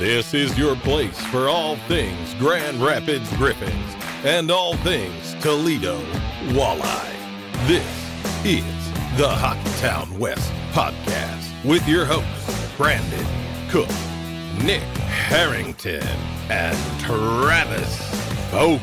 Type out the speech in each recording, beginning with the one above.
This is your place for all things Grand Rapids Griffins and all things Toledo Walleye. This is the Hockeytown West podcast with your hosts, Brandon Cook, Nick Harrington, and Travis Foch.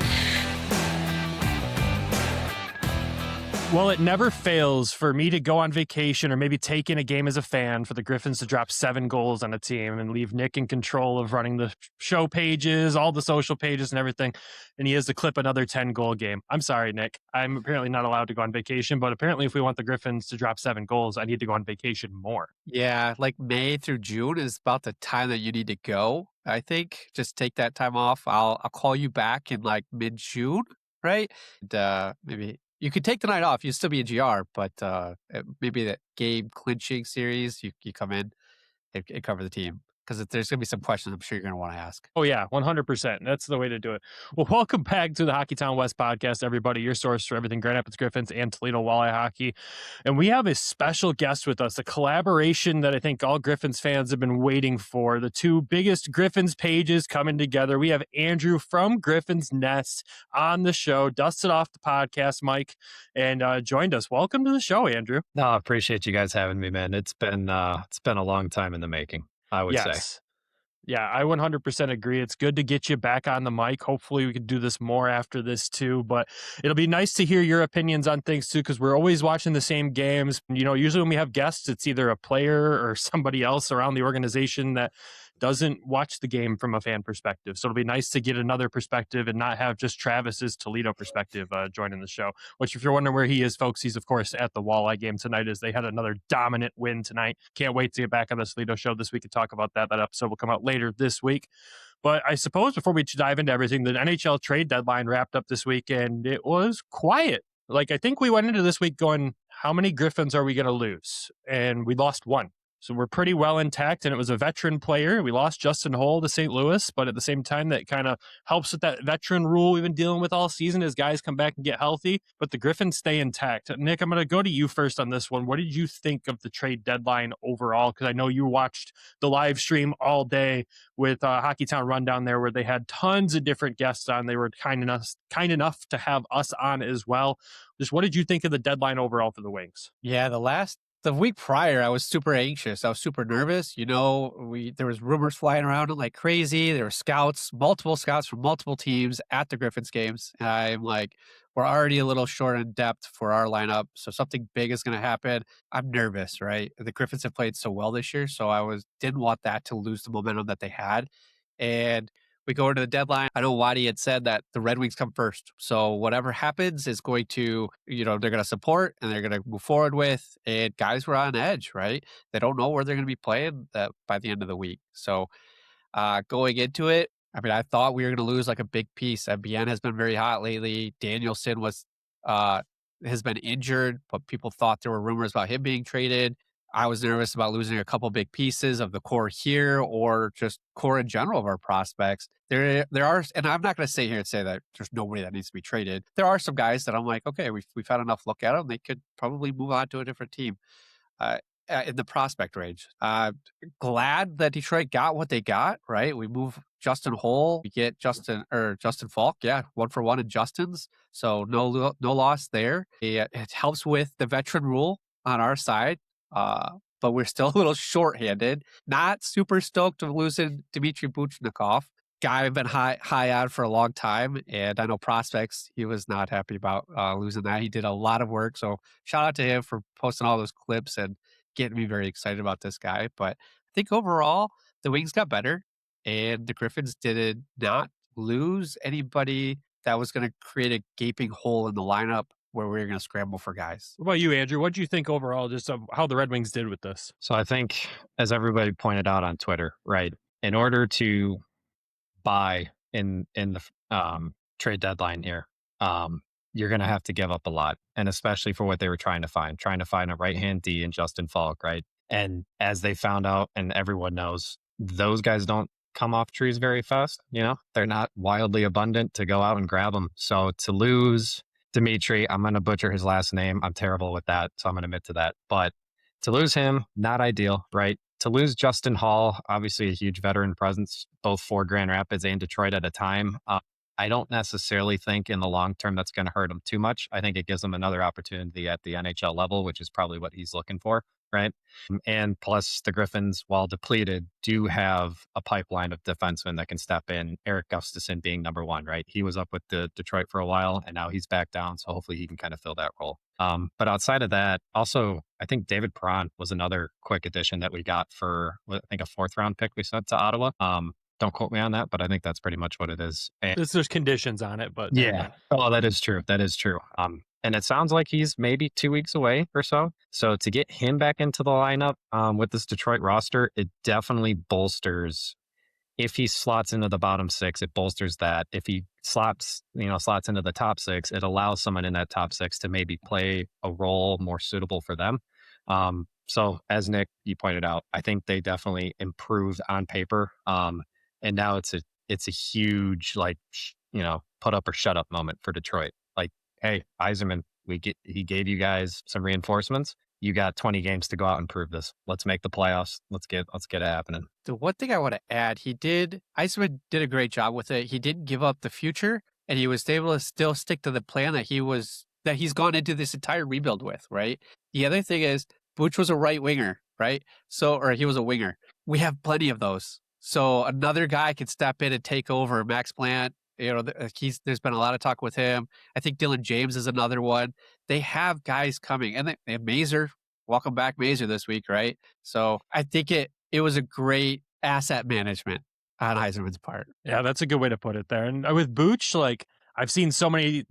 Well, it never fails for me to go on vacation or maybe take in a game as a fan for the Griffins to drop 7 goals on a team and leave Nick in control of running the show pages, all the social pages and everything. And he has to clip another 10-goal game. I'm sorry, Nick. I'm apparently not allowed to go on vacation, but apparently if we want the Griffins to drop 7 goals, I need to go on vacation more. Yeah, like May through June is about the time that you need to go. I think just take that time off. I'll call you back in like mid-June, right? And, maybe you could take the night off. You'd still be a GR, but maybe that game clinching series, you come in and cover the team. Because there's going to be some questions I'm sure you're going to want to ask. Oh, yeah, 100%. That's the way to do it. Well, welcome back to the Hockeytown West podcast, everybody. Your source for everything Grand Rapids Griffins and Toledo Walleye hockey. And we have a special guest with us, a collaboration that I think all Griffins fans have been waiting for. The two biggest Griffins pages coming together. We have Andrew from Griffins Nest on the show, dusted off the podcast mic, and joined us. Welcome to the show, Andrew. No, I appreciate you guys having me, man. It's been a long time in the making, I would say. Yeah, I 100% agree. It's good to get you back on the mic. Hopefully we can do this more after this too, but it'll be nice to hear your opinions on things too, because we're always watching the same games. You know, usually when we have guests, it's either a player or somebody else around the organization that doesn't watch the game from a fan perspective. So it'll be nice to get another perspective and not have just Travis's Toledo perspective joining the show, which if you're wondering where he is, folks, he's of course at the Walleye game tonight as they had another dominant win tonight. Can't wait to get back on the Toledo show this week and talk about that. That episode will come out later this week. But I suppose before we dive into everything, the NHL Trade Deadline wrapped up this week and it was quiet. Like, I think we went into this week going, how many Griffins are we going to lose? And we lost one. So we're pretty well intact, and it was a veteran player. We lost Justin Holl to St. Louis, but at the same time, that kind of helps with that veteran rule we've been dealing with all season as guys come back and get healthy. But the Griffins stay intact. Nick, I'm going to go to you first on this one. What did you think of the trade deadline overall? Because I know you watched the live stream all day with Hockeytown Rundown there, where they had tons of different guests on. They were kind enough to have us on as well. Just what did you think of the deadline overall for the Wings? Yeah, the week prior, I was super anxious. I was super nervous. You know, there was rumors flying around like crazy. There were multiple scouts from multiple teams at the Griffins games. And I'm like, we're already a little short in depth for our lineup. So something big is going to happen. I'm nervous, right? The Griffins have played so well this year. So I didn't want that to lose the momentum that they had. And we go into the deadline. I know Waddy had said that the Red Wings come first. So whatever happens is going to, they're going to support and they're going to move forward with. And guys were on edge, right? They don't know where they're going to be playing by the end of the week. So going into it, I mean, I thought we were going to lose like a big piece. MBN has been very hot lately. Danielson has been injured, but people thought there were rumors about him being traded. I was nervous about losing a couple big pieces of the core here or just core in general of our prospects. There are, and I'm not going to sit here and say that there's nobody that needs to be traded. There are some guys that I'm like, okay, we've had enough look at them. They could probably move on to a different team in the prospect range. Glad that Detroit got what they got, right? We move Justin Holl. We get Justin Falk. Yeah, 1-for-1 in Justin's. So no loss there. It helps with the veteran rule on our side. But we're still a little short-handed. Not super stoked of losing Dmitry Buchnikov. Guy I've been high on for a long time, and I know prospects, he was not happy about losing that. He did a lot of work, so shout out to him for posting all those clips and getting me very excited about this guy. But I think overall, the Wings got better, and the Griffins did not lose anybody that was going to create a gaping hole in the lineup where we were going to scramble for guys. What about you, Andrew? What do you think overall just of how the Red Wings did with this? So I think, as everybody pointed out on Twitter, right, in order to buy in the trade deadline here, you're going to have to give up a lot. And especially for what they were trying to find a right-hand D in Justin Falk, right? And as they found out, and everyone knows, those guys don't come off trees very fast. You know, they're not wildly abundant to go out and grab them. So to lose Dmitry, I'm going to butcher his last name. I'm terrible with that, so I'm going to admit to that. But to lose him, not ideal, right? to lose Justin Hall, obviously a huge veteran presence, both for Grand Rapids and Detroit at a time. I don't necessarily think in the long term that's going to hurt him too much. I think it gives him another opportunity at the NHL level, which is probably what he's looking for, right? And plus, the Griffins, while depleted, do have a pipeline of defensemen that can step in. Eric Gustafsson being number one, right? He was up with the Detroit for a while, and now he's back down. So hopefully he can kind of fill that role. But outside of that, also, I think David Perron was another quick addition that we got for, I think, a 4th round pick we sent to Ottawa. Don't quote me on that, but I think that's pretty much what it is. And There's conditions on it, but yeah. Oh, that is true. That is true. And it sounds like he's maybe 2 weeks away or so. So to get him back into the lineup with this Detroit roster, it definitely bolsters. If he slots into the bottom 6, it bolsters that. If he slots into the top 6, it allows someone in that top 6 to maybe play a role more suitable for them. So as Nick, you pointed out, I think they definitely improved on paper. And now it's a huge, put up or shut up moment for Detroit. Like, hey, Yzerman, he gave you guys some reinforcements. You got 20 games to go out and prove this. Let's make the playoffs. Let's get it happening. The one thing I want to add, Yzerman did a great job with it. He didn't give up the future, and he was able to still stick to the plan that he's gone into this entire rebuild with, right? The other thing is, Butch was a right winger, right? Or he was a winger. We have plenty of those. So another guy can step in and take over. Max Plant, there's been a lot of talk with him. I think Dylan James is another one. They have guys coming, and they have Mazer. Welcome back, Mazer, this week, right? So I think it was a great asset management on Yzerman's part. Yeah, that's a good way to put it there. And with Booch, I've seen so many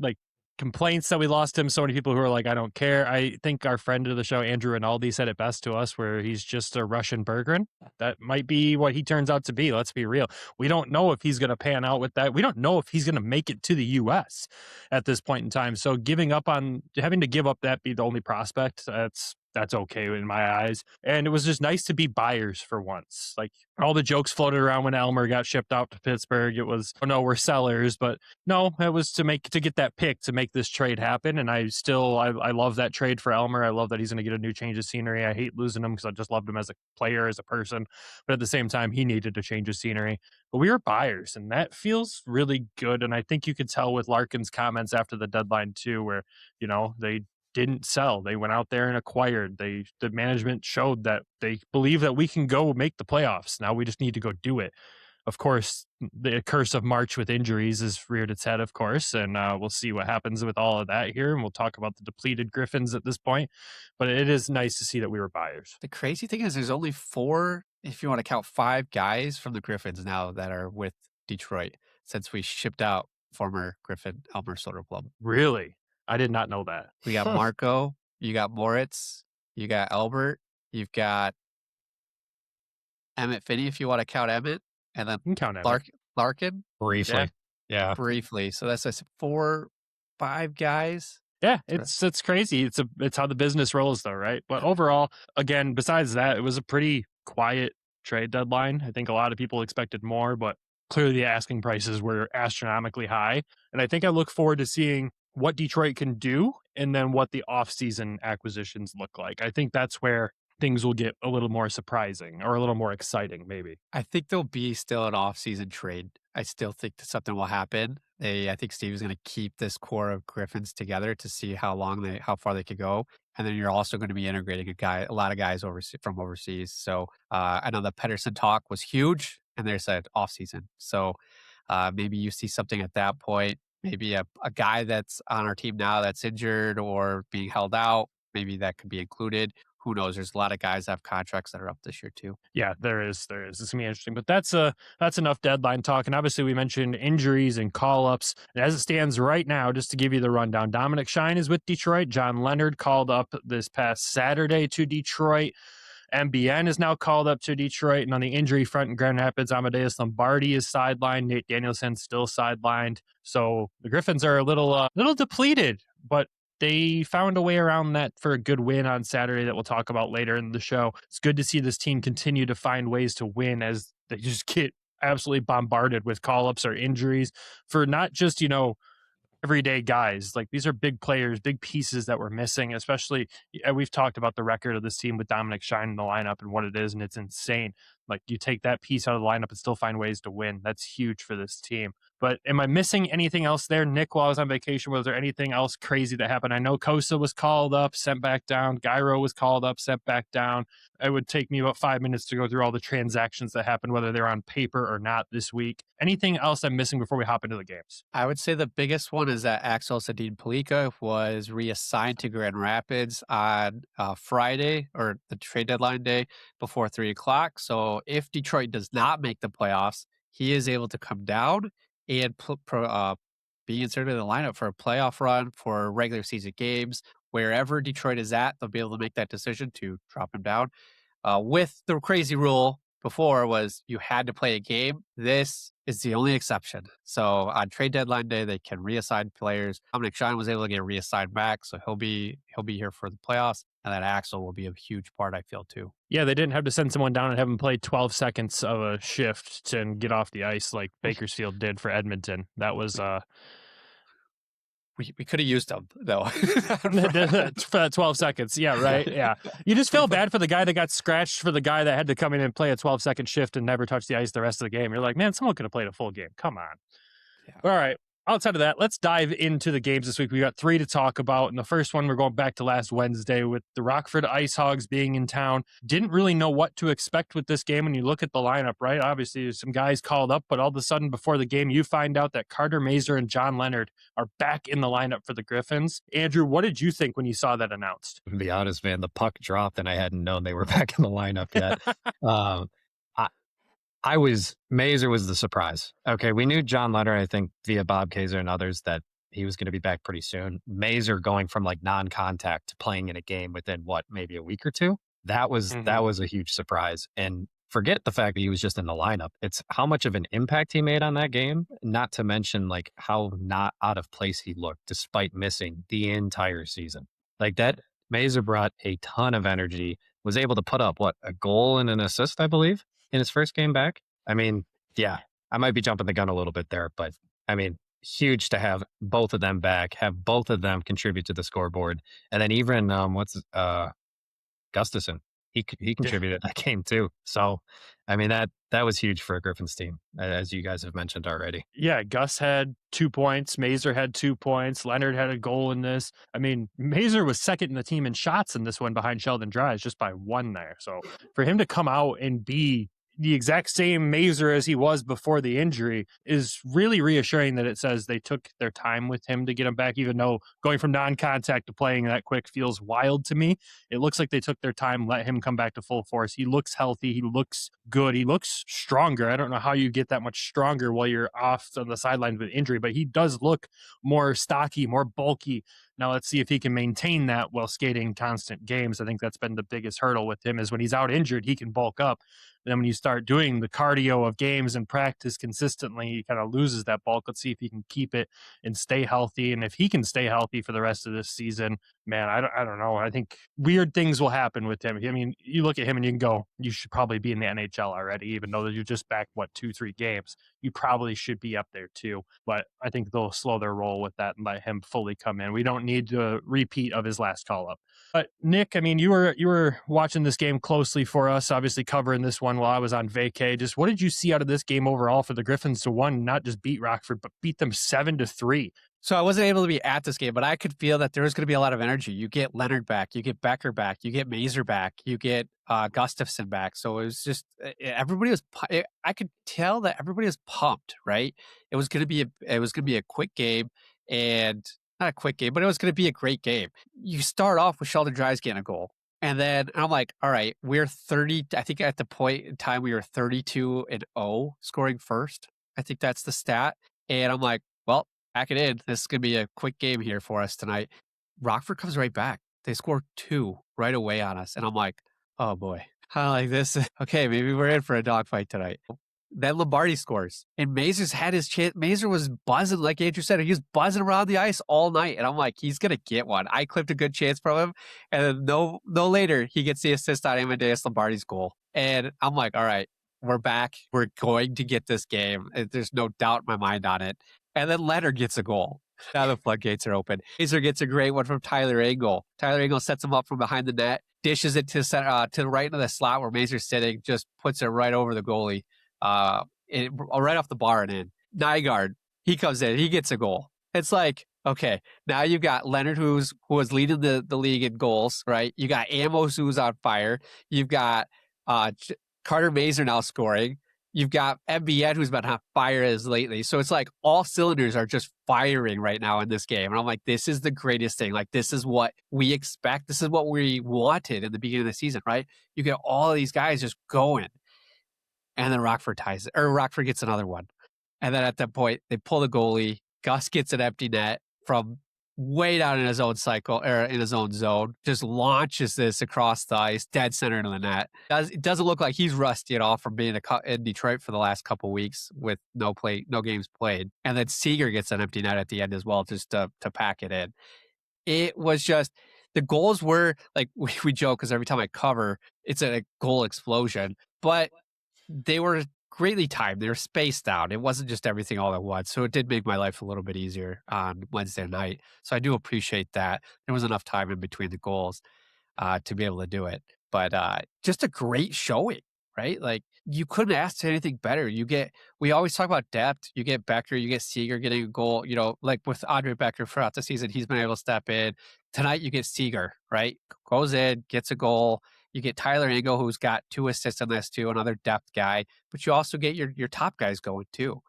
complaints that we lost him. So many people who are like, I don't care. I think our friend of the show, Andrew Rinaldi, said it best to us, where he's just a Russian Bergeron. That might be what he turns out to be. Let's be real. We don't know if he's going to pan out with that. We don't know if he's going to make it to the U.S. at this point in time. So having to give up that be the only prospect, that's okay in my eyes. And it was just nice to be buyers for once. Like, all the jokes floated around when Elmer got shipped out to Pittsburgh. It was, oh no, we're sellers. But no, it was to get that pick, to make this trade happen. And I love that trade for Elmer. I love that he's going to get a new change of scenery. I hate losing him because I just loved him as a player, as a person. But at the same time, he needed to change of scenery. But we were buyers, and that feels really good. And I think you could tell with Larkin's comments after the deadline too, where, they didn't sell. They went out there and acquired. The management showed that they believe that we can go make the playoffs. Now we just need to go do it. Of course, the curse of March with injuries has reared its head, of course, and we'll see what happens with all of that here, and we'll talk about the depleted Griffins at this point. But it is nice to see that we were buyers. The crazy thing is there's only 4, if you want to count 5 guys from the Griffins now that are with Detroit since we shipped out former Griffin Elmer Soderblom. Really? I did not know that. We got Marco, you got Moritz, you got Albert, you've got Emmett Finney, if you want to count Emmett, and then you can count Larkin. Briefly. Yeah. Briefly. So that's 4, 5 guys. Yeah, it's crazy. It's how the business rolls, though, right? But overall, again, besides that, it was a pretty quiet trade deadline. I think a lot of people expected more, but clearly the asking prices were astronomically high. And I think I look forward to seeing what Detroit can do, and then what the offseason acquisitions look like. I think that's where things will get a little more surprising, or a little more exciting, maybe. I think there'll be still an off-season trade. I still think that something will happen. I think Steve is going to keep this core of Griffins together to see how far they could go. And then you're also going to be integrating a lot of guys from overseas. So I know the Pedersen talk was huge, and they said off-season. So maybe you see something at that point. Maybe a guy that's on our team now that's injured or being held out, maybe that could be included. Who knows? There's a lot of guys that have contracts that are up this year too. Yeah, there is. It's going to be interesting. But that's enough deadline talk. And obviously we mentioned injuries and call-ups. And as it stands right now, just to give you the rundown, Dominic Shine is with Detroit. John Leonard called up this past Saturday to Detroit. MBN is now called up to Detroit. And on the injury front in Grand Rapids, Amadeus Lombardi is sidelined. Nate Danielson still sidelined. So the Griffins are a little depleted, but they found a way around that for a good win on Saturday that we'll talk about later in the show. It's good to see this team continue to find ways to win as they just get absolutely bombarded with call-ups or injuries for not just, everyday guys. Like, these are big players, big pieces that we're missing, especially we've talked about the record of this team with Dominic Shine in the lineup and what it is, and it's insane. Like, you take that piece out of the lineup and still find ways to win. That's huge for this team. But am I missing anything else there, Nick, while I was on vacation? Was there anything else crazy that happened? I know Cossa was called up, sent back down. Gyro was called up, sent back down. It would take me about 5 minutes to go through all the transactions that happened, whether they're on paper or not this week. Anything else I'm missing before we hop into the games? I would say the biggest one is that Axel Sandin-Pellikka was reassigned to Grand Rapids on Friday, or the trade deadline day, before 3 o'clock. So if Detroit does not make the playoffs, he is able to come down and be inserted in the lineup for a playoff run for regular season games. Wherever Detroit is at, they'll be able to make that decision to drop him down. With the crazy rule before was you had to play a game. This is the only exception. So on trade deadline day, they can reassign players. Dominic Shine was able to get reassigned back, so he'll be here for the playoffs. And that Axel will be a huge part, I feel, too. Yeah, they didn't have to send someone down and have him play 12 seconds of a shift to get off the ice like Bakersfield did for Edmonton. That was We could have used them, though. for that 12 seconds. Yeah, right. Yeah. You just feel bad for the guy that got scratched, for the guy that had to come in and play a 12-second shift and never touch the ice the rest of the game. You're like, man, someone could have played a full game. Come on. Yeah. All right. Outside of that, let's dive into the games this week. We got 3 to talk about. And the first one, we're going back to last Wednesday with the Rockford Ice Hogs being in town. Didn't really know what to expect with this game when you look at the lineup, right? Obviously, there's some guys called up, but all of a sudden before the game, you find out that Carter Mazer and John Leonard are back in the lineup for the Griffins. Andrew, what did you think when you saw that announced? To be honest, man, the puck dropped and I hadn't known they were back in the lineup yet. Mazer was the surprise. Okay, we knew John Leonard, I think, via Bob Kaiser and others, that he was going to be back pretty soon. Mazer going from like non-contact to playing in a game within maybe a week or two. That was a huge surprise. And forget the fact that he was just in the lineup. It's how much of an impact he made on that game, not to mention like how not out of place he looked despite missing the entire season. Like that, Mazer brought a ton of energy, was able to put up a goal and an assist, I believe, in his first game back. I mean, yeah, I might be jumping the gun a little bit there, but I mean, huge to have both of them back, have both of them contribute to the scoreboard. And then even, Gustafson, he contributed that game too. So, I mean, that was huge for a Griffins team, as you guys have mentioned already. Yeah, Gus had 2 points. Mazer had 2 points. Leonard had a goal in this. I mean, Mazer was second in the team in shots in this one behind Sheldon Dries, just by 1 there. So for him to come out and be the exact same Mazer as he was before the injury is really reassuring, that it says they took their time with him to get him back, even though going from non-contact to playing that quick feels wild to me. It looks like they took their time, let him come back to full force. He looks healthy. He looks good. He looks stronger. I don't know how you get that much stronger while you're off on the sidelines with injury, but he does look more stocky, more bulky. Now let's see if he can maintain that while skating constant games. I think that's been the biggest hurdle with him, is when he's out injured, he can bulk up. And then when you start doing the cardio of games and practice consistently, he kind of loses that bulk. Let's see if he can keep it and stay healthy. And if he can stay healthy for the rest of this season, man, I don't know. I think weird things will happen with him. I mean, you look at him and you can go, you should probably be in the NHL already, even though you're just back, 2-3 games. You probably should be up there too. But I think they'll slow their roll with that and let him fully come in. We don't need a repeat of his last call up. But Nick, I mean, you were watching this game closely for us, obviously covering this one while I was on vacay. Just what did you see out of this game overall for the Griffins to, one, not just beat Rockford, but beat them 7-3? So I wasn't able to be at this game, but I could feel that there was going to be a lot of energy. You get Leonard back, you get Becker back, you get Mazer back, you get Gustafson back. So it was just everybody was. I could tell that everybody was pumped. Right? It was going to be a quick game, and not a quick game, but it was going to be a great game. You start off with Sheldon Dries getting a goal. And then I'm like, all right, we're 30. I think at the point in time we were 32-0 scoring first. I think that's the stat. And I'm like, well, pack it in. This is going to be a quick game here for us tonight. Rockford comes right back. They score 2 right away on us. And I'm like, oh boy, I like this. Okay, maybe we're in for a dogfight tonight. Then Lombardi scores. And Mazer's had his chance. Mazer was buzzing, like Andrew said. He was buzzing around the ice all night. And I'm like, he's going to get one. I clipped a good chance from him. And then no later, he gets the assist on Amadeus Lombardi's goal. And I'm like, all right, we're back. We're going to get this game. There's no doubt in my mind on it. And then Leonard gets a goal. Now the floodgates are open. Yzer gets a great one from Tyler Engel. Tyler Engel sets him up from behind the net, dishes it to the right into the slot where Mazer's sitting, just puts it right over the goalie, right off the bar and in. Nygard, he comes in, he gets a goal. It's like, okay, now you've got Leonard who was leading the league in goals, right? You got Amos who's on fire. You've got Carter Mazer now scoring. You've got MBN who's been on fire as lately. So it's like all cylinders are just firing right now in this game. And I'm like, this is the greatest thing. Like, this is what we expect. This is what we wanted in the beginning of the season, right? You get all of these guys just going. And then Rockford gets another one. And then at that point, they pull the goalie. Gus gets an empty net from way down in his own cycle, or in his own zone, just launches this across the ice, dead center into the net. It doesn't look like he's rusty at all from being in Detroit for the last couple weeks with no games played. And then Seager gets an empty net at the end as well, just to pack it in. It was just, the goals were like, we joke because every time I cover, it's a goal explosion, but they were greatly timed. They were spaced out. It wasn't just everything all at once. So it did make my life a little bit easier on Wednesday night. So I do appreciate that. There was enough time in between the goals to be able to do it. But just a great showing, right? Like, you couldn't ask for anything better. We always talk about depth. You get Becker, you get Seager getting a goal, like with Andre Becker throughout the season, he's been able to step in. Tonight you get Seager, right? Goes in, gets a goal. You get Tyler Engel, who's got 2 assists on this too, another depth guy. But you also get your top guys going too.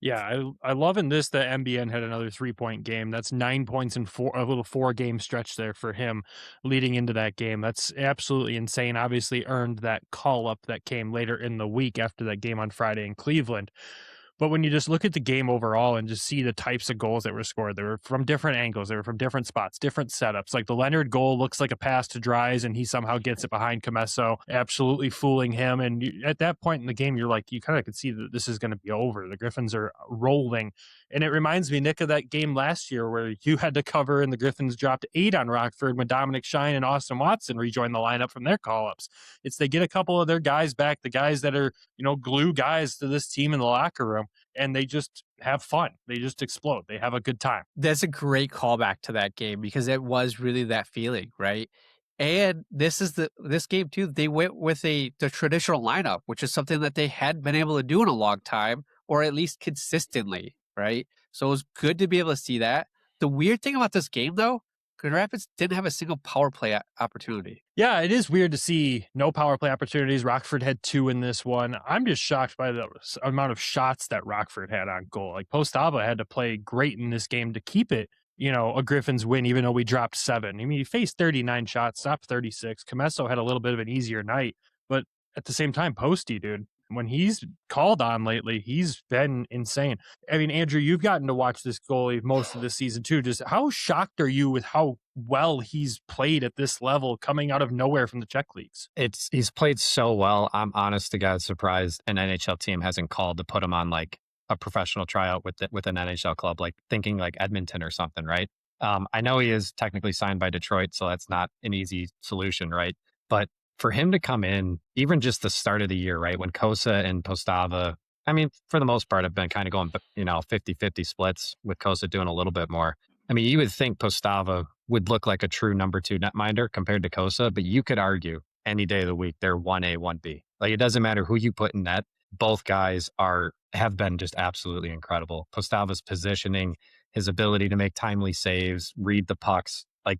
Yeah, I love in this that MBN had another 3-point game. That's 9 points in a little 4-game stretch there for him leading into that game. That's absolutely insane. Obviously earned that call up that came later in the week after that game on Friday in Cleveland. But when you just look at the game overall and just see the types of goals that were scored, they were from different angles, they were from different spots, different setups. Like the Leonard goal looks like a pass to Dries, and he somehow gets it behind Comesso, absolutely fooling him. And at that point in the game, you kind of could see that this is going to be over. The Griffins are rolling. And it reminds me, Nick, of that game last year where you had to cover and the Griffins dropped 8 on Rockford when Dominic Shine and Austin Watson rejoined the lineup from their call-ups. They get a couple of their guys back, the guys that are, glue guys to this team in the locker room, and they just have fun. They just explode. They have a good time. That's a great callback to that game because it was really that feeling, right? And this game too, they went with the traditional lineup, which is something that they hadn't been able to do in a long time, or at least consistently, right? So it was good to be able to see that. The weird thing about this game, though, Grand Rapids didn't have a single power play opportunity. Yeah, it is weird to see no power play opportunities. Rockford had 2 in this one. I'm just shocked by the amount of shots that Rockford had on goal. Like, Postava had to play great in this game to keep it, a Griffins win, even though we dropped 7. I mean, he faced 39 shots, stopped 36. Comesso had a little bit of an easier night, but at the same time, Posty, dude, when he's called on lately, he's been insane. I mean, Andrew, you've gotten to watch this goalie most of the season too. Just how shocked are you with how well he's played at this level coming out of nowhere from the Czech leagues? He's played so well. I'm honest to God surprised an NHL team hasn't called to put him on like a professional tryout with an NHL club, like thinking like Edmonton or something, right? I know he is technically signed by Detroit, so that's not an easy solution, right? But for him to come in, even just the start of the year, right, when Cossa and Postava, I mean, for the most part, have been kind of going, 50-50 splits with Cossa doing a little bit more. I mean, you would think Postava would look like a true number 2 netminder compared to Cossa, but you could argue any day of the week, they're 1A, 1B. Like, it doesn't matter who you put in net. Both guys have been just absolutely incredible. Postava's positioning, his ability to make timely saves, read the pucks. Like,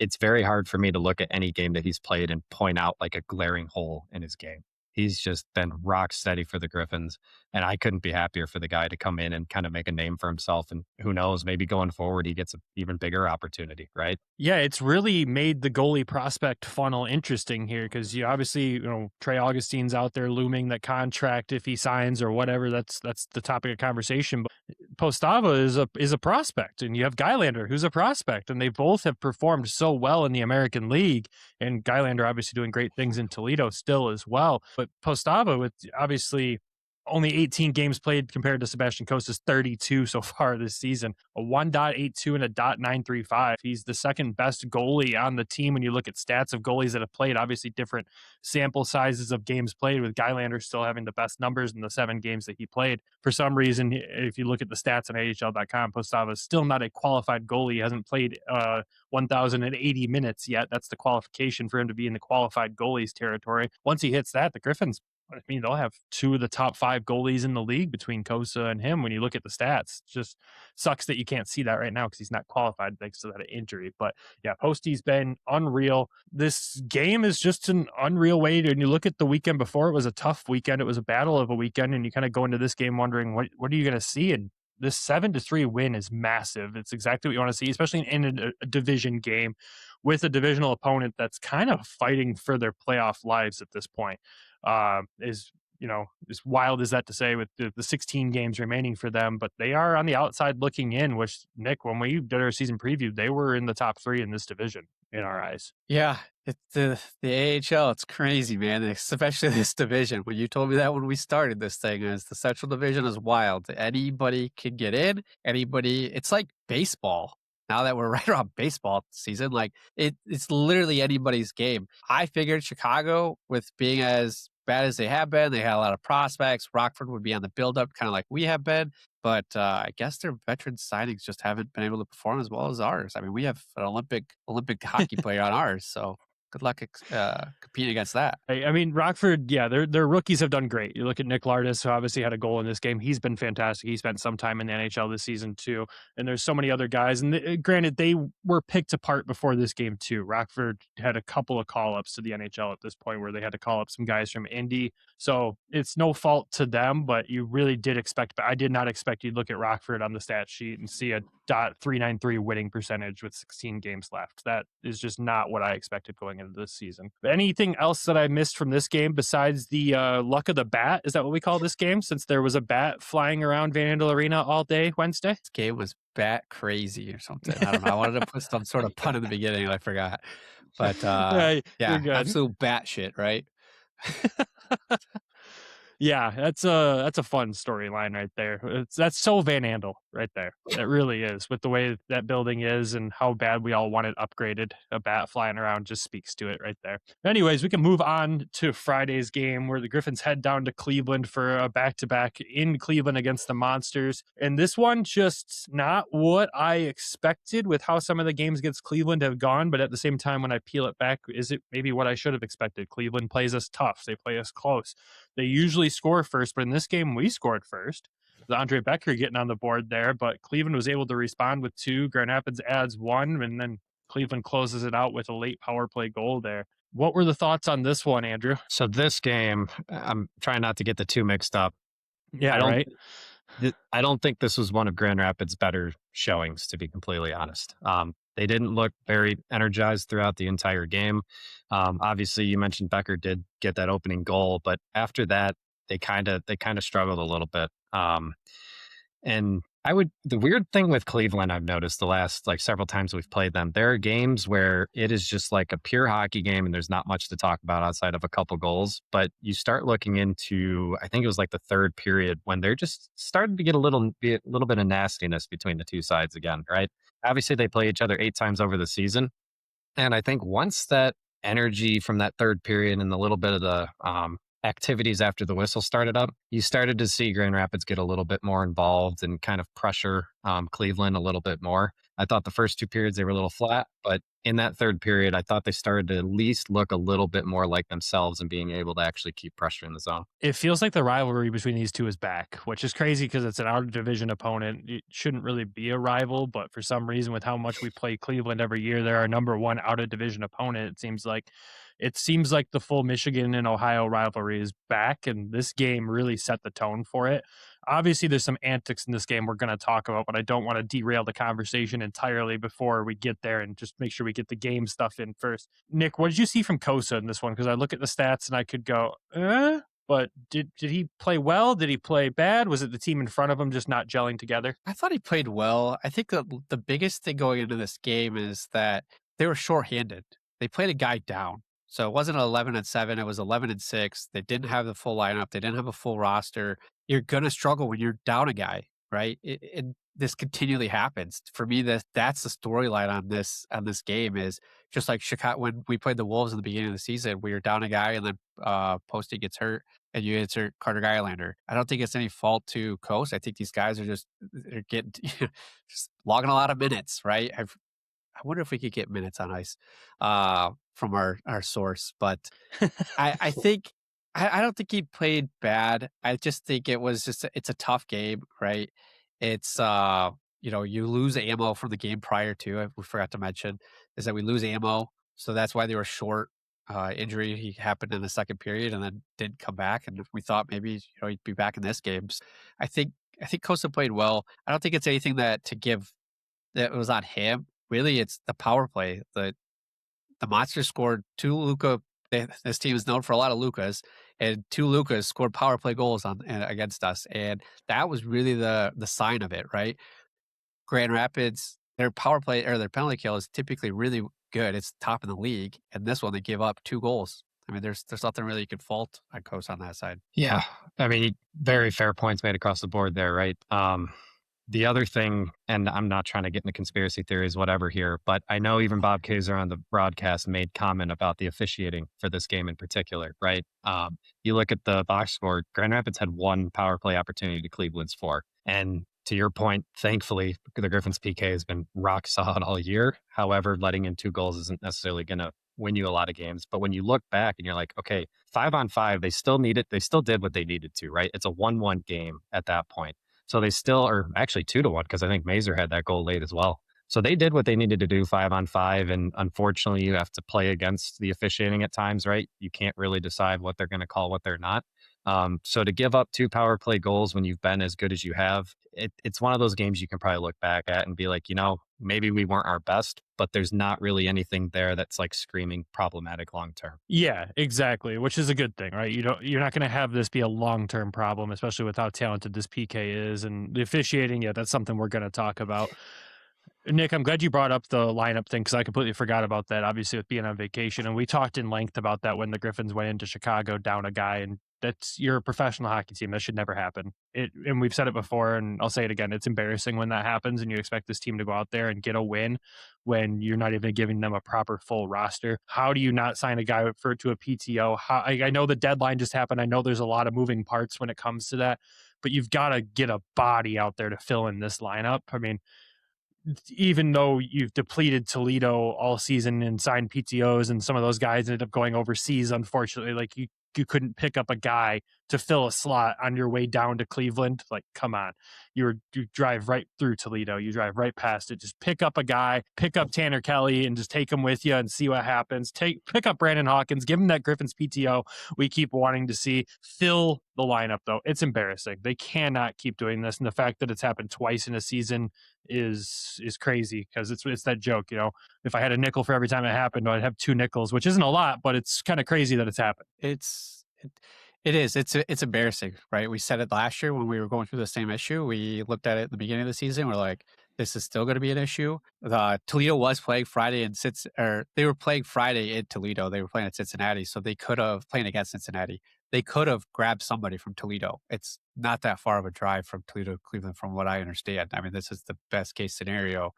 it's very hard for me to look at any game that he's played and point out like a glaring hole in his game. He's just been rock steady for the Griffins, and I couldn't be happier for the guy to come in and kind of make a name for himself. And who knows, maybe going forward, he gets an even bigger opportunity, right? Yeah, it's really made the goalie prospect funnel interesting here because you obviously, Trey Augustine's out there looming that contract if he signs or whatever. That's the topic of conversation. But Postava is a prospect, and you have Gylander, who's a prospect, and they both have performed so well in the American League. And Gylander obviously doing great things in Toledo still as well. But Postava, with obviously only 18 games played compared to Sebastian Cossa's 32 so far this season. A 1.82 and a .935. He's the second best goalie on the team when you look at stats of goalies that have played. Obviously, different sample sizes of games played, with Gylander still having the best numbers in the 7 games that he played. For some reason, if you look at the stats on AHL.com, Postava is still not a qualified goalie. He hasn't played 1,080 minutes yet. That's the qualification for him to be in the qualified goalies territory. Once he hits that, the Griffins, I mean, they'll have 2 of the top 5 goalies in the league between Cossa and him when you look at the stats. It just sucks that you can't see that right now because he's not qualified thanks to that injury. But yeah, Posty's been unreal. This game is just an unreal way to, and you look at the weekend before, it was a tough weekend. It was a battle of a weekend, and you kind of go into this game wondering, what are you going to see? And this 7-3 win is massive. It's exactly what you want to see, especially in a division game with a divisional opponent that's kind of fighting for their playoff lives at this point. Is, you know, as wild as that to say with the 16 games remaining for them, but they are on the outside looking in, which, Nick, when we did our season preview, they were in the top 3 in this division in our eyes. Yeah, it's the AHL. It's crazy, man, especially this division. When you told me that when we started this thing, is the Central Division is wild. Anybody can get in. Anybody. It's like baseball. Now that we're right around baseball season, like it's literally anybody's game. I figured Chicago, with being as bad as they have been, they had a lot of prospects. Rockford would be on the build-up, kind of like we have been. But I guess their veteran signings just haven't been able to perform as well as ours. I mean, we have an Olympic hockey player on ours, so good luck competing against that. I mean, Rockford, yeah, their rookies have done great. You look at Nick Lardis, who obviously had a goal in this game. He's been fantastic. He spent some time in the NHL this season too. And there's so many other guys. And granted, they were picked apart before this game too. Rockford had a couple of call-ups to the NHL at this point where they had to call up some guys from Indy. So it's no fault to them, but you really did expect, but I did not expect you'd look at Rockford on the stat sheet and see a .393 winning percentage with 16 games left. That is just not what I expected going into this season. But anything else that I missed from this game besides the luck of the bat? Is that what we call this game, since there was a bat flying around Van Andel Arena all day Wednesday? This game was bat crazy or something. I don't know. I wanted to put some sort of pun in the beginning and I forgot. But yeah, absolute bat shit, right? Yeah, that's a fun storyline right there. That's so Van Andel right there. It really is, with the way that building is and how bad we all want it upgraded. A bat flying around just speaks to it right there. Anyways, we can move on to Friday's game where the Griffins head down to Cleveland for a back-to-back in Cleveland against the Monsters. And this one just not what I expected with how some of the games against Cleveland have gone. But at the same time, when I peel it back, is it maybe what I should have expected? Cleveland plays us tough. They play us close. They usually score first, but in this game, we scored first. Andre Becker getting on the board there, but Cleveland was able to respond with 2. Grand Rapids adds 1, and then Cleveland closes it out with a late power play goal there. What were the thoughts on this one, Andrew? So this game, I'm trying not to get the 2 mixed up. Yeah, right. I don't think this was one of Grand Rapids' better showings, to be completely honest. They didn't look very energized throughout the entire game. Obviously, you mentioned Becker did get that opening goal, but after that, they kind of struggled a little bit. And the weird thing with Cleveland, I've noticed the last several times we've played them, there are games where it is just like a pure hockey game and there's not much to talk about outside of a couple goals. But you start looking into, I think it was like the third period, when they're just starting to get a little bit of nastiness between the two sides again, right? Obviously, they play each other 8 times over the season. And I think once that energy from that third period and the little bit of the activities after the whistle started up, you started to see Grand Rapids get a little bit more involved and kind of pressure Cleveland a little bit more. I thought the first 2 periods they were a little flat, but in that third period, I thought they started to at least look a little bit more like themselves and being able to actually keep pressure in the zone. It feels like the rivalry between these two is back, which is crazy because it's an out-of-division opponent. It shouldn't really be a rival, but for some reason, with how much we play Cleveland every year, they're our number 1 out-of-division opponent. It seems like the full Michigan and Ohio rivalry is back, and this game really set the tone for it. Obviously, there's some antics in this game we're going to talk about, but I don't want to derail the conversation entirely before we get there, and just make sure we get the game stuff in first. Nick, what did you see from Cossa in this one? Because I look at the stats and I could go, but did he play well? Did he play bad? Was it the team in front of him just not gelling together? I thought he played well. I think the biggest thing going into this game is that they were shorthanded. They played a guy down. So it wasn't 11-7, it was 11-6. They didn't have the full lineup. They didn't have a full roster. You're going to struggle when you're down a guy, right? This continually happens. For me, that's the storyline on this game is just like Chicago when we played the Wolves in the beginning of the season, we were down a guy and then Posty gets hurt and you insert Carter Geilander. I don't think it's any fault to Coast. I think these guys are they're getting just logging a lot of minutes, right? I wonder if we could get minutes on ice from our source, but I think I don't think he played bad. I just think it was it's a tough game, right? It's you lose ammo from the game prior to. We forgot to mention is that we lose ammo, so that's why they were short. Injury he happened in the second period and then didn't come back, and we thought maybe he'd be back in this game. I think Cossa played well. I don't think it's anything that was on him. Really, it's the power play. The Monsters scored 2 Luka. This team is known for a lot of Lukas, and 2 Lukas scored power play goals against us, and that was really the sign of it, right? Grand Rapids, their power play or their penalty kill is typically really good. It's top in the league, and this one they give up 2 goals. I mean, there's nothing really you could fault on Coast on that side. Yeah, I mean, very fair points made across the board there, right? The other thing, and I'm not trying to get into conspiracy theories, whatever here, but I know even Bob Kaiser on the broadcast made comment about the officiating for this game in particular, right? You look at the box score, Grand Rapids had 1 power play opportunity to Cleveland's 4. And to your point, thankfully, the Griffins PK has been rock solid all year. However, letting in 2 goals isn't necessarily going to win you a lot of games. But when you look back and you're like, okay, 5-on-5, they still need it. They still did what they needed to, right? It's a 1-1 game at that point. So they still are actually 2-1 because I think Mazer had that goal late as well. So they did what they needed to do 5-on-5. And unfortunately, you have to play against the officiating at times, right? You can't really decide what they're going to call, what they're not. So to give up 2 power play goals when you've been as good as you have, it's one of those games you can probably look back at and be like, maybe we weren't our best, but there's not really anything there that's like screaming problematic long term. Yeah, exactly, which is a good thing, right? You're not going to have this be a long-term problem, especially with how talented this PK is and the officiating. Yeah, that's something we're going to talk about. Nick, I'm glad you brought up the lineup thing because I completely forgot about that, obviously, with being on vacation. And we talked in length about that when the Griffins went into Chicago down a guy. And you're a professional hockey team. That should never happen. And we've said it before, and I'll say it again. It's embarrassing when that happens and you expect this team to go out there and get a win when you're not even giving them a proper full roster. How do you not sign a guy to a PTO? I know the deadline just happened. I know there's a lot of moving parts when it comes to that, but you've got to get a body out there to fill in this lineup. I mean, even though you've depleted Toledo all season and signed PTOs and some of those guys ended up going overseas, unfortunately, like you couldn't pick up a guy to fill a slot on your way down to Cleveland. Like, come on, you drive right through Toledo. You drive right past it. Just pick up a guy, pick up Tanner Kelly and just take him with you and see what happens. Pick up Brandon Hawkins, give him that Griffins PTO we keep wanting to see. Fill the lineup though. It's embarrassing. They cannot keep doing this. And the fact that it's happened twice in a season is crazy because it's that joke, if I had a nickel for every time it happened, I'd have 2 nickels, which isn't a lot, but it's kind of crazy that it's happened. It is. It's embarrassing, right? We said it last year when we were going through the same issue. We looked at it at the beginning of the season. We're like, this is still going to be an issue. Toledo was playing Friday they were playing Friday in Toledo. They were playing at Cincinnati, so they could have playing against Cincinnati. They could have grabbed somebody from Toledo. It's not that far of a drive from Toledo to Cleveland, from what I understand. I mean, this is the best case scenario.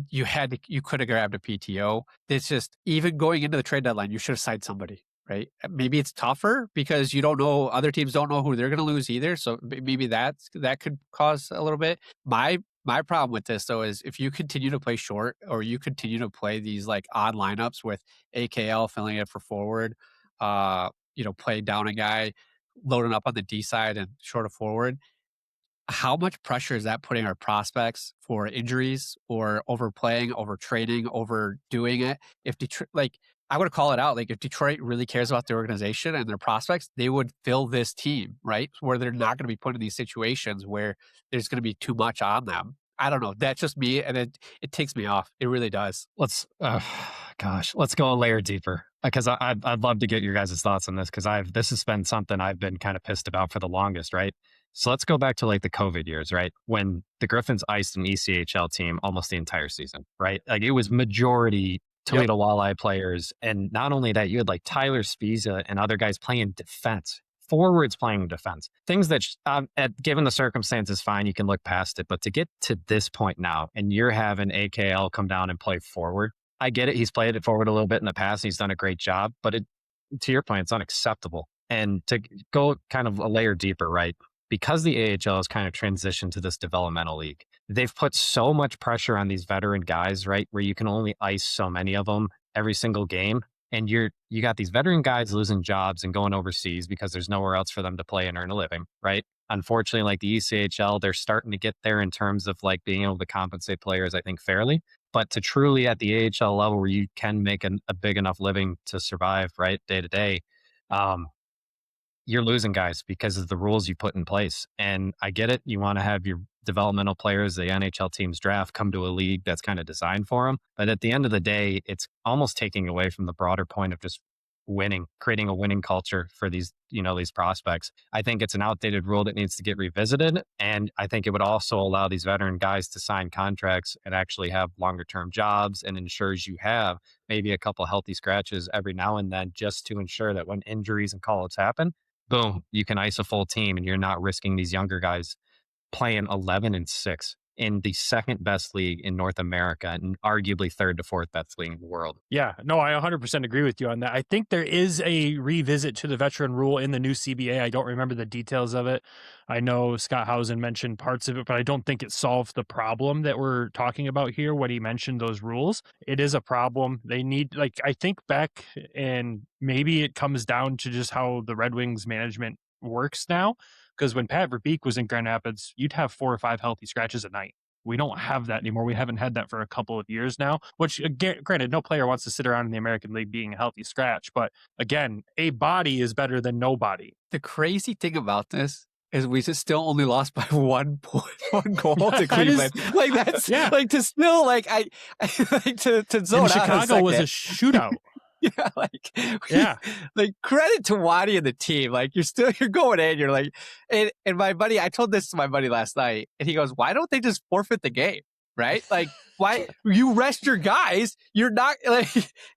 You could have grabbed a PTO. It's just, even going into the trade deadline, you should have signed somebody, right? Maybe it's tougher because you don't know, other teams don't know who they're going to lose either. So maybe that could cause a little bit. My problem with this though is if you continue to play short or you continue to play these like odd lineups with AKL filling it for forward, play down a guy, loading up on the D side and short of forward, how much pressure is that putting our prospects for injuries or overplaying, overtraining, overdoing it? If Detroit, I would call it out. Like, if Detroit really cares about their organization and their prospects, they would fill this team, right? Where they're not going to be put in these situations where there's going to be too much on them. I don't know. That's just me. And it takes me off. It really does. Let's go a layer deeper because I'd love to get your guys' thoughts on this because this has been something I've been kind of pissed about for the longest, right? So let's go back to like the COVID years, right? When the Griffins iced an ECHL team almost the entire season, right? Like, it was majority Toledo Walleye players. And not only that, you had like Tyler Spiza and other guys playing defense, forwards playing defense. Things that, given the circumstances, fine, you can look past it. But to get to this point now, and you're having AKL come down and play forward, I get it. He's played it forward a little bit in the past. He's done a great job. But to your point, it's unacceptable. And to go kind of a layer deeper, right? Because the AHL has kind of transitioned to this developmental league, they've put so much pressure on these veteran guys, right? Where you can only ice so many of them every single game. And you got these veteran guys losing jobs and going overseas because there's nowhere else for them to play and earn a living, right? Unfortunately, like the ECHL, they're starting to get there in terms of like being able to compensate players, I think, fairly. But to truly at the AHL level where you can make a big enough living to survive, right, day to day, you're losing guys because of the rules you put in place. And I get it. You want to have your developmental players, the NHL teams draft, come to a league that's kind of designed for them. But at the end of the day, it's almost taking away from the broader point of just winning, creating a winning culture for these, these prospects. I think it's an outdated rule that needs to get revisited. And I think it would also allow these veteran guys to sign contracts and actually have longer term jobs, and ensures you have maybe a couple healthy scratches every now and then, just to ensure that when injuries and call-ups happen, boom, you can ice a full team and you're not risking these younger guys playing 11-6 in the second best league in North America and arguably third to fourth best league in the world. Yeah, no, I 100% agree with you on that. I think there is a revisit to the veteran rule in the new CBA. I don't remember the details of it. I know Scott Housen mentioned parts of it, but I don't think it solved the problem that we're talking about here when he mentioned those rules. It is a problem. They need, I think back, and maybe it comes down to just how the Red Wings management works now. Because when Pat Verbeek was in Grand Rapids, you'd have 4 or 5 healthy scratches a night. We don't have that anymore. We haven't had that for a couple of years now, which, granted, no player wants to sit around in the American League being a healthy scratch. But again, a body is better than nobody. The crazy thing about this is we just still only lost by 1 goal to Cleveland. That's to still to zone in out Chicago was a shootout. Credit to Waddy and the team. You're going in, you're like, and my buddy, I told this to my buddy last night, and he goes, why don't they just forfeit the game? Right? Why you rest your guys? You're not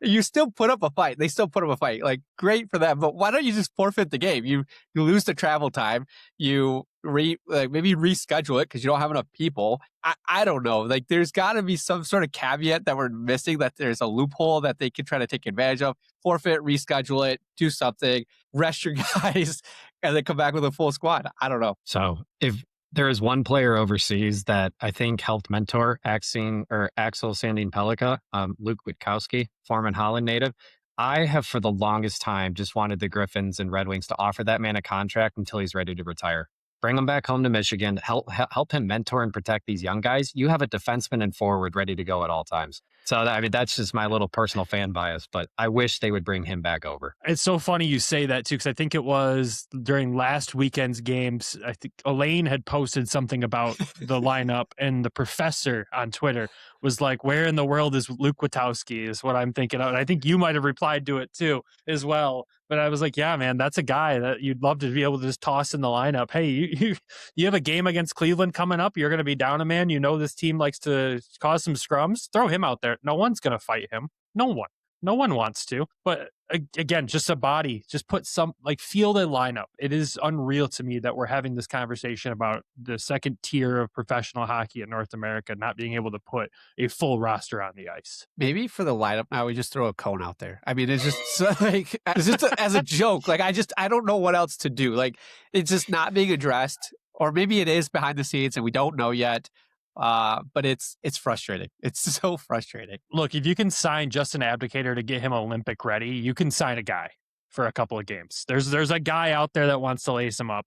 you still put up a fight. They still put up a fight. Great for them, but why don't you just forfeit the game? You lose the travel time. You maybe reschedule it because you don't have enough people. I don't know. There's got to be some sort of caveat that we're missing, that there's a loophole that they can try to take advantage of. Forfeit, reschedule it, do something, rest your guys, and then come back with a full squad. I don't know. So if there is one player overseas that I think helped mentor Axel Sandin-Pellikka, Luke Witkowski, former Holland native. I have for the longest time just wanted the Griffins and Red Wings to offer that man a contract until he's ready to retire. Bring him back home to Michigan, help him mentor and protect these young guys. You have a defenseman and forward ready to go at all times. So, that's just my little personal fan bias, but I wish they would bring him back over. It's so funny you say that, too, because I think it was during last weekend's games, I think Elaine had posted something about the lineup, and the professor on Twitter was like, where in the world is Luke Witkowski, is what I'm thinking of. And I think you might have replied to it, too, as well. But I was like, yeah, man, that's a guy that you'd love to be able to just toss in the lineup. Hey, you have a game against Cleveland coming up. You're going to be down a man. This team likes to cause some scrums. Throw him out there. No one's going to fight him. No one wants to. But again, just a body. Just put some, field a lineup. It is unreal to me that we're having this conversation about the second tier of professional hockey in North America not being able to put a full roster on the ice. Maybe for the lineup now, we just throw a cone out there. I mean, it's just as a joke. I don't know what else to do. It's just not being addressed, or maybe it is behind the scenes and we don't know yet. But it's frustrating. It's so frustrating. Look, if you can sign Justin Abdicator to get him Olympic ready, you can sign a guy for a couple of games. There's a guy out there that wants to lace him up.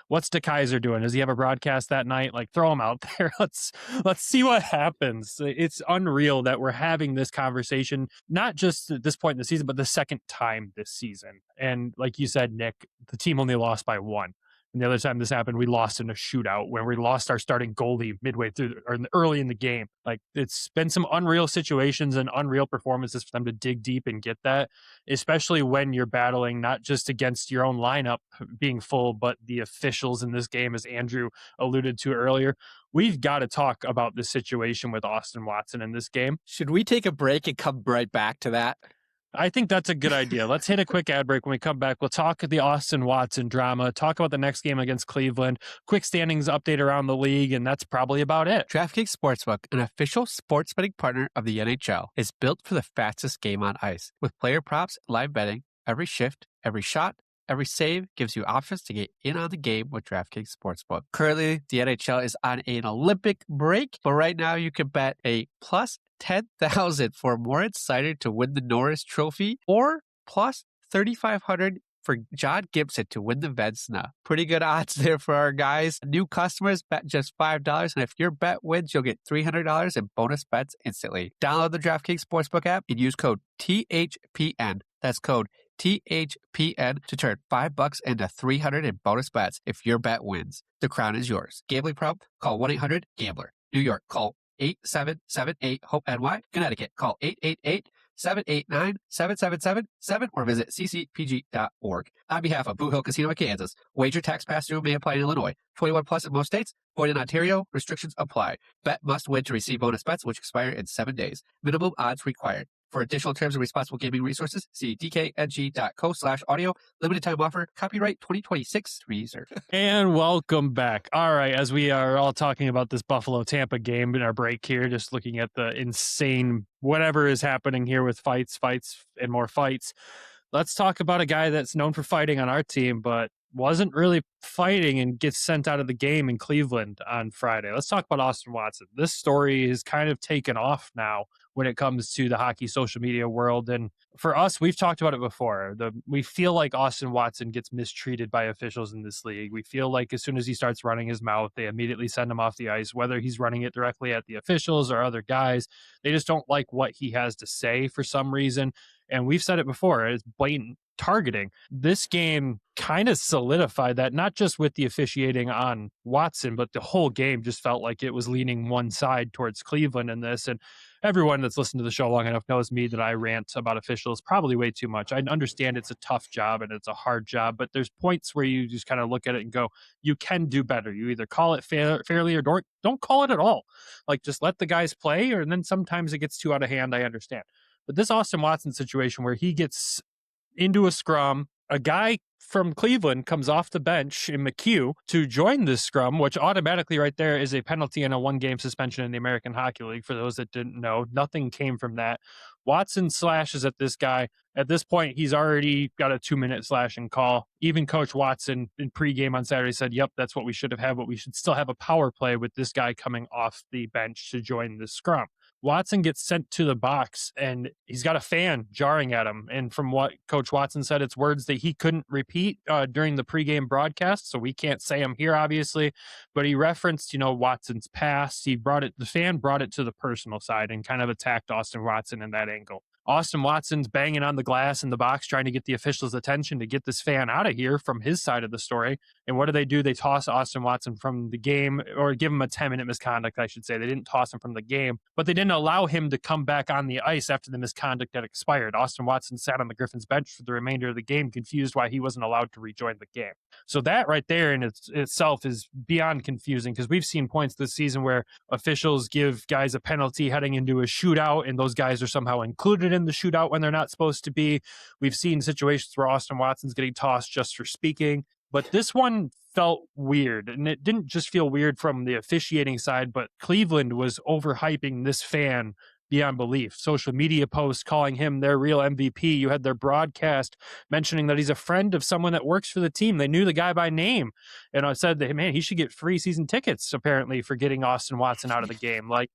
What's DeKaiser doing? Does he have a broadcast that night? Throw him out there. Let's see what happens. It's unreal that we're having this conversation, not just at this point in the season, but the second time this season. And like you said, Nick, the team only lost by 1. And the other time this happened, we lost in a shootout where we lost our starting goalie midway through or early in the game. Like, it's been some unreal situations and unreal performances for them to dig deep and get that, especially when you're battling not just against your own lineup being full, but the officials in this game, as Andrew alluded to earlier. We've got to talk about this situation with Austin Watson in this game. Should we take a break and come right back to that? I think that's a good idea. Let's hit a quick ad break. When we come back, we'll talk the Austin Watson drama, talk about the next game against Cleveland, quick standings update around the league, and that's probably about it. DraftKings Sportsbook, an official sports betting partner of the NHL, is built for the fastest game on ice. With player props, live betting, every shift, every shot, every save gives you options to get in on the game with DraftKings Sportsbook. Currently, the NHL is on an Olympic break, but right now you can bet a plus 10,000 for more insider to win the Norris Trophy or plus 3,500 for John Gibson to win the Vezina. Pretty good odds there for our guys. New customers bet just $5, and if your bet wins, you'll get $300 in bonus bets instantly. Download the DraftKings Sportsbook app and use code THPN. That's code THPN to turn $5 into $300 in bonus bets if your bet wins. The crown is yours. Gambling problem? Call 1-800-GAMBLER. New York, call 8778-HOPE-NY. Connecticut, call 888-789-7777 or visit ccpg.org. On behalf of Boot Hill Casino in Kansas, wager tax pass-through may apply in Illinois. 21 plus in most states. Void in Ontario. Restrictions apply. Bet must win to receive bonus bets, which expire in 7 days. Minimum odds required. For additional terms and responsible gaming resources, see dkng.co/audio. Limited time offer. Copyright 2026 reserved. And welcome back. All right, as we are all talking about this Buffalo-Tampa game in our break here, just looking at the insane whatever is happening here with fights, and more fights. Let's talk about a guy that's known for fighting on our team, but wasn't really fighting and gets sent out of the game in Cleveland on Friday. Let's talk about Austin Watson. This story is kind of taken off now when it comes to the hockey social media world. And for us, we've talked about it before. We feel like Austin Watson gets mistreated by officials in this league. We feel like as soon as he starts running his mouth, they immediately send him off the ice, whether he's running it directly at the officials or other guys. They just don't like what he has to say for some reason. And we've said it before, it's blatant targeting. This game kind of solidified that, not just with the officiating on Watson, but the whole game just felt like it was leaning one side towards Cleveland in this. And everyone that's listened to the show long enough knows me that I rant about officials probably way too much. I understand it's a tough job and it's a hard job, but there's points where you just kind of look at it and go, you can do better. You either call it fairly or don't call it at all. Like, just let the guys play, and then sometimes it gets too out of hand. I understand. But this Austin Watson situation where he gets into a scrum, a guy from Cleveland comes off the bench in McHugh to join this scrum, which automatically right there is a penalty and a 1-game suspension in the American Hockey League. For those that didn't know, nothing came from that. Watson slashes at this guy. At this point, he's already got a 2-minute slashing call. Even Coach Watson in pregame on Saturday said, yep, that's what we should have had, but we should still have a power play with this guy coming off the bench to join the scrum. Watson gets sent to the box and he's got a fan jarring at him. And from what Coach Watson said, it's words that he couldn't repeat during the pregame broadcast. So we can't say them here, obviously, but he referenced, Watson's past. The fan brought it to the personal side and kind of attacked Austin Watson in that angle. Austin Watson's banging on the glass in the box, trying to get the officials' attention to get this fan out of here from his side of the story. And what do? They toss Austin Watson from the game, or give him a 10-minute misconduct, I should say. They didn't toss him from the game, but they didn't allow him to come back on the ice after the misconduct had expired. Austin Watson sat on the Griffins bench for the remainder of the game, confused why he wasn't allowed to rejoin the game. So that right there in itself is beyond confusing, because we've seen points this season where officials give guys a penalty heading into a shootout, and those guys are somehow included in the shootout when they're not supposed to be. We've seen situations where Austin Watson's getting tossed just for speaking, but this one felt weird, and it didn't just feel weird from the officiating side, but Cleveland was overhyping this fan beyond belief. Social media posts calling him their real MVP. You had their broadcast mentioning that he's a friend of someone that works for the team. They knew the guy by name, and I said that, man, he should get free season tickets apparently for getting Austin Watson out of the game. Like,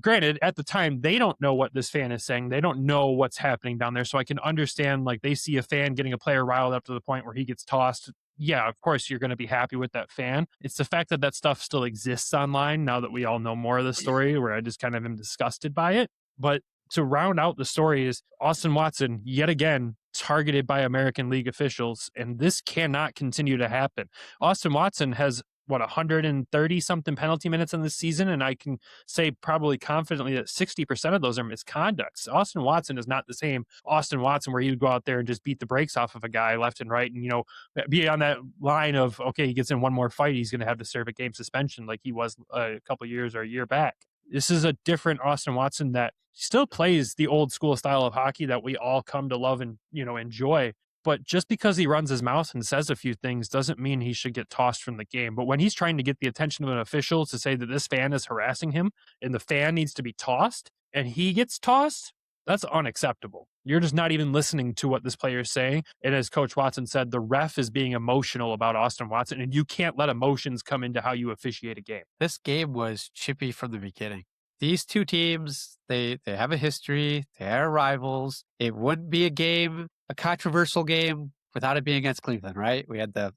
granted, at the time, they don't know what this fan is saying. They don't know what's happening down there. So I can understand, like, they see a fan getting a player riled up to the point where he gets tossed. Yeah, of course, you're going to be happy with that fan. It's the fact that stuff still exists online now that we all know more of the story, where I just kind of am disgusted by it. But to round out the story is Austin Watson, yet again, targeted by American League officials, and this cannot continue to happen. Austin Watson has, 130 something penalty minutes in this season, and I can say probably confidently that 60% of those are misconducts. Austin Watson is not the same Austin Watson where you go out there and just beat the brakes off of a guy left and right and, be on that line of, okay, he gets in one more fight, he's going to have to serve a game suspension like he was a couple years or a year back. This is a different Austin Watson that still plays the old school style of hockey that we all come to love and, enjoy. But just because he runs his mouth and says a few things doesn't mean he should get tossed from the game. But when he's trying to get the attention of an official to say that this fan is harassing him and the fan needs to be tossed and he gets tossed, that's unacceptable. You're just not even listening to what this player is saying. And as Coach Watson said, the ref is being emotional about Austin Watson, and you can't let emotions come into how you officiate a game. This game was chippy from the beginning. These two teams, they have a history. They are rivals. It wouldn't be a controversial game without it being against Cleveland, right? We had the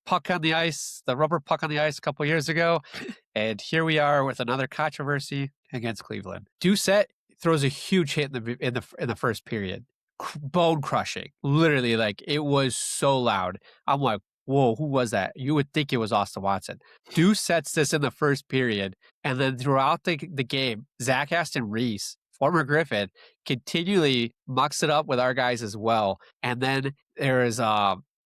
puck on the ice, the rubber puck on the ice a couple years ago. And here we are with another controversy against Cleveland. Doucette throws a huge hit in the first period. Bone crushing. Literally, like, it was so loud. I'm like, whoa, who was that? You would think it was Austin Watson. Doucette's this in the first period. And then throughout the game, Zach Aston Reese, former Griffin, continually mucks it up with our guys as well. And then there is,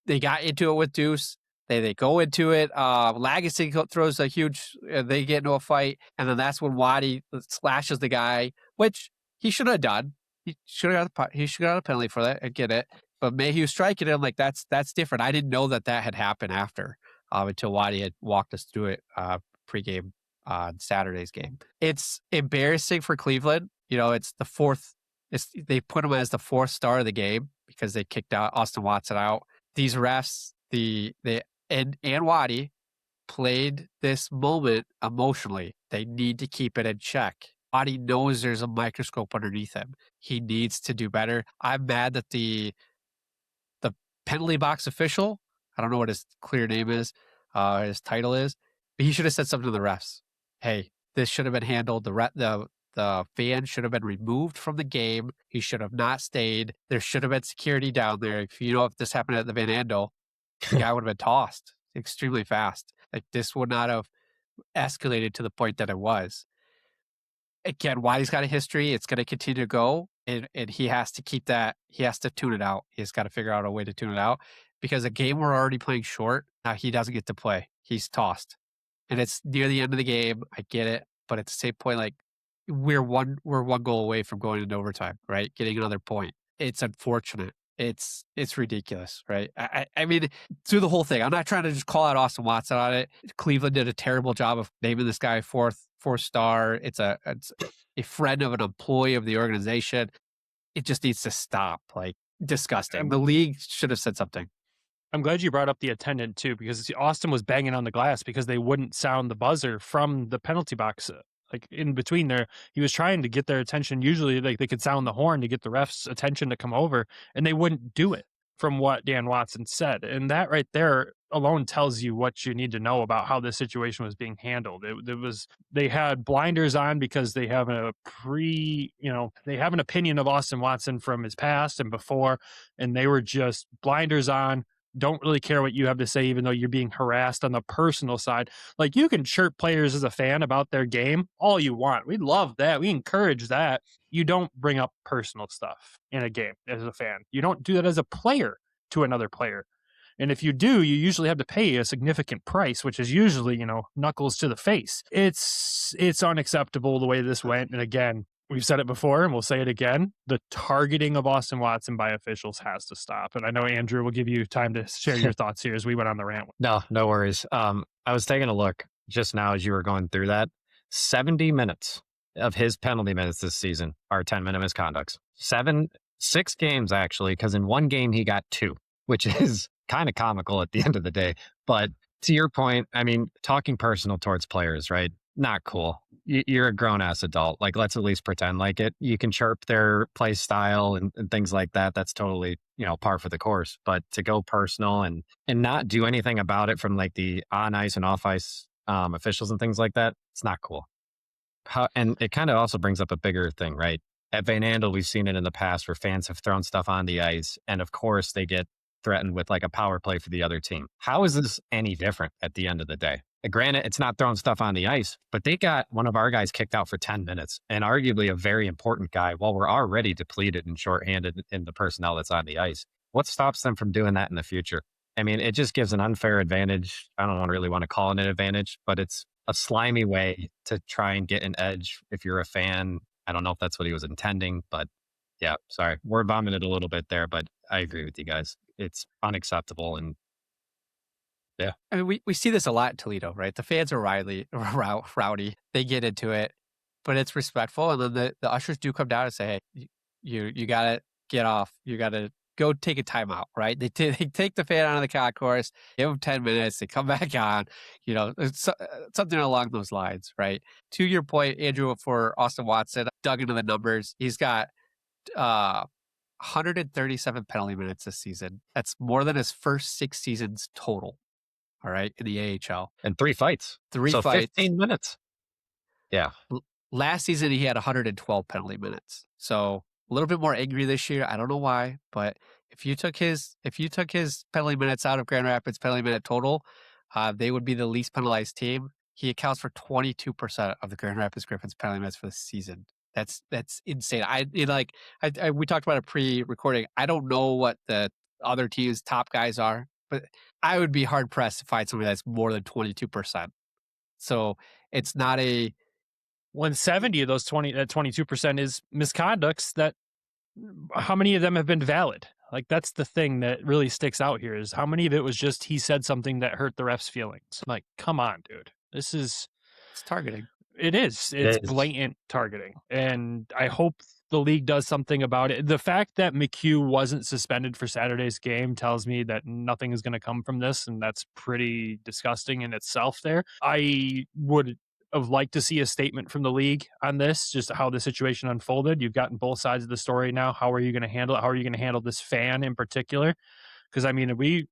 they got into it with Deuce. They go into it. Lagacy throws a huge, they get into a fight. And then that's when Waddy slashes the guy, which he should have done. He should have got a penalty for that. I get it. But Mayhew striking him, like, that's different. I didn't know that had happened after until Waddy had walked us through it pregame on Saturday's game. It's embarrassing for Cleveland. It's the fourth. They put him as the fourth star of the game because they kicked out Austin Watson out. These refs, and Waddy played this moment emotionally. They need to keep it in check. Waddy knows there's a microscope underneath him. He needs to do better. I'm mad that the penalty box official, I don't know what his clear name is, his title is, but he should have said something to the refs. Hey, this should have been handled. The fan should have been removed from the game. He should have not stayed. There should have been security down there. If this happened at the Van Andel, the guy would have been tossed extremely fast. Like, this would not have escalated to the point that it was. Again, Waddy's got a history. It's going to continue to go, and he has to keep that. He has to tune it out. He's got to figure out a way to tune it out, because a game we're already playing short, now he doesn't get to play. He's tossed, and it's near the end of the game. I get it, but at the same point, like, we're one goal away from going into overtime, right? Getting another point. It's unfortunate. It's ridiculous, right? I mean, through the whole thing, I'm not trying to just call out Austin Watson on it. Cleveland did a terrible job of naming this guy fourth star. It's a friend of an employee of the organization. It just needs to stop. Like, disgusting. The league should have said something. I'm glad you brought up the attendant too, because Austin was banging on the glass because they wouldn't sound the buzzer from the penalty box. Like, in between there, he was trying to get their attention. Usually, like, they could sound the horn to get the refs' attention to come over, and they wouldn't do it, from what Dan Watson said. And that right there alone tells you what you need to know about how this situation was being handled. They had blinders on because they have they have an opinion of Austin Watson from his past and before, and they were just blinders on. Don't really care what you have to say, even though you're being harassed on the personal side. Like, you can chirp players as a fan about their game all you want. We love that. We encourage that. You don't bring up personal stuff in a game as a fan. You don't do that as a player to another player. And if you do, you usually have to pay a significant price, which is usually, knuckles to the face. It's unacceptable the way this went. And again, we've said it before and we'll say it again. The targeting of Austin Watson by officials has to stop. And I know Andrew will give you time to share your thoughts here as we went on the rant. No worries. I was taking a look just now as you were going through that. 70 minutes of his penalty minutes this season are 10-minute misconducts. 6 games, actually, because in one game he got 2, which is kind of comical at the end of the day. But to your point, I mean, talking personal towards players, right? Not cool. You're a grown-ass adult. Like, let's at least pretend like it. You can chirp their play style and things like that. That's totally, par for the course. But to go personal and not do anything about it from, like, the on-ice and off-ice officials and things like that, it's not cool. And it kind of also brings up a bigger thing, right? At Van Andel, we've seen it in the past where fans have thrown stuff on the ice, and of course they get threatened with like a power play for the other team. How is this any different at the end of the day? Granted, it's not throwing stuff on the ice, but they got one of our guys kicked out for 10 minutes, and arguably a very important guy while we're already depleted and shorthanded in the personnel that's on the ice. What stops them from doing that in the future? I mean, it just gives an unfair advantage. I don't really want to call it an advantage, but it's a slimy way to try and get an edge if you're a fan. I don't know if that's what he was intending, but yeah, sorry. Word vomited a little bit there, but I agree with you guys. It's unacceptable. And yeah. I mean, we see this a lot in Toledo, right? The fans are rowdy. They get into it, but it's respectful. And then the ushers do come down and say, hey, you got to get off. You got to go take a timeout, right? They take the fan out of the concourse, give them 10 minutes, they come back on, it's something along those lines, right? To your point, Andrew, for Austin Watson, dug into the numbers. He's got 137 penalty minutes this season. That's more than his first 6 seasons total, all right, in the AHL. And 3 fights. So 15 minutes. Yeah. Last season, he had 112 penalty minutes. So a little bit more angry this year. I don't know why, but if you took his penalty minutes out of Grand Rapids penalty minute total, they would be the least penalized team. He accounts for 22% of the Grand Rapids Griffins penalty minutes for the season. That's insane. We talked about it pre-recording. I don't know what the other team's top guys are, but I would be hard pressed to find somebody that's more than 22%. So it's not a 170 of those 22% is misconducts. That how many of them have been valid? Like, that's the thing that really sticks out here is how many of it was just he said something that hurt the ref's feelings. Like, come on, dude. It's targeting. It is. It's blatant targeting. And I hope the league does something about it. The fact that McHugh wasn't suspended for Saturday's game tells me that nothing is going to come from this, and that's pretty disgusting in itself there. I would have liked to see a statement from the league on this, just how the situation unfolded. You've gotten both sides of the story now. How are you going to handle it? How are you going to handle this fan in particular? Because, I mean, we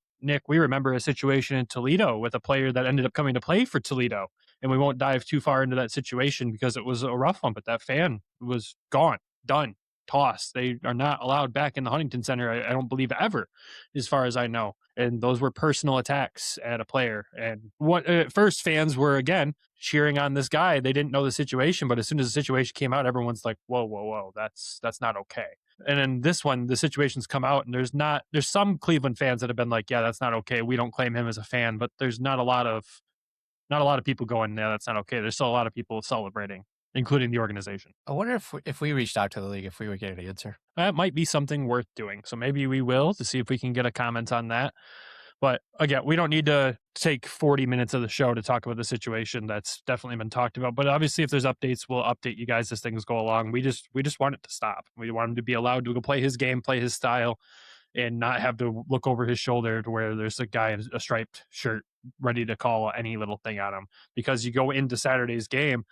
remember a situation in Toledo with a player that ended up coming to play for Toledo, and we won't dive too far into that situation because it was a rough one, but that fan was gone, done, tossed. They are not allowed back in the Huntington Center, I don't believe, ever, as far as I know. And those were personal attacks at a player. And what at first fans were, again, cheering on this guy. They didn't know the situation, but as soon as the situation came out, everyone's like, whoa, that's not okay. And in this one, the situation's come out, and there's some Cleveland fans that have been like, yeah, that's not okay. We don't claim him as a fan, but there's not a lot of people going, yeah, that's not okay. There's still a lot of people celebrating, including the organization. I wonder if we reached out to the league, if we would get an answer. That might be something worth doing. So maybe we will, to see if we can get a comment on that. But again, we don't need to take 40 minutes of the show to talk about the situation. That's definitely been talked about. But obviously, if there's updates, we'll update you guys as things go along. We just want it to stop. We want him to be allowed to go play his game, play his style, and not have to look over his shoulder to where there's a guy in a striped shirt ready to call any little thing at him. Because you go into Saturday's game,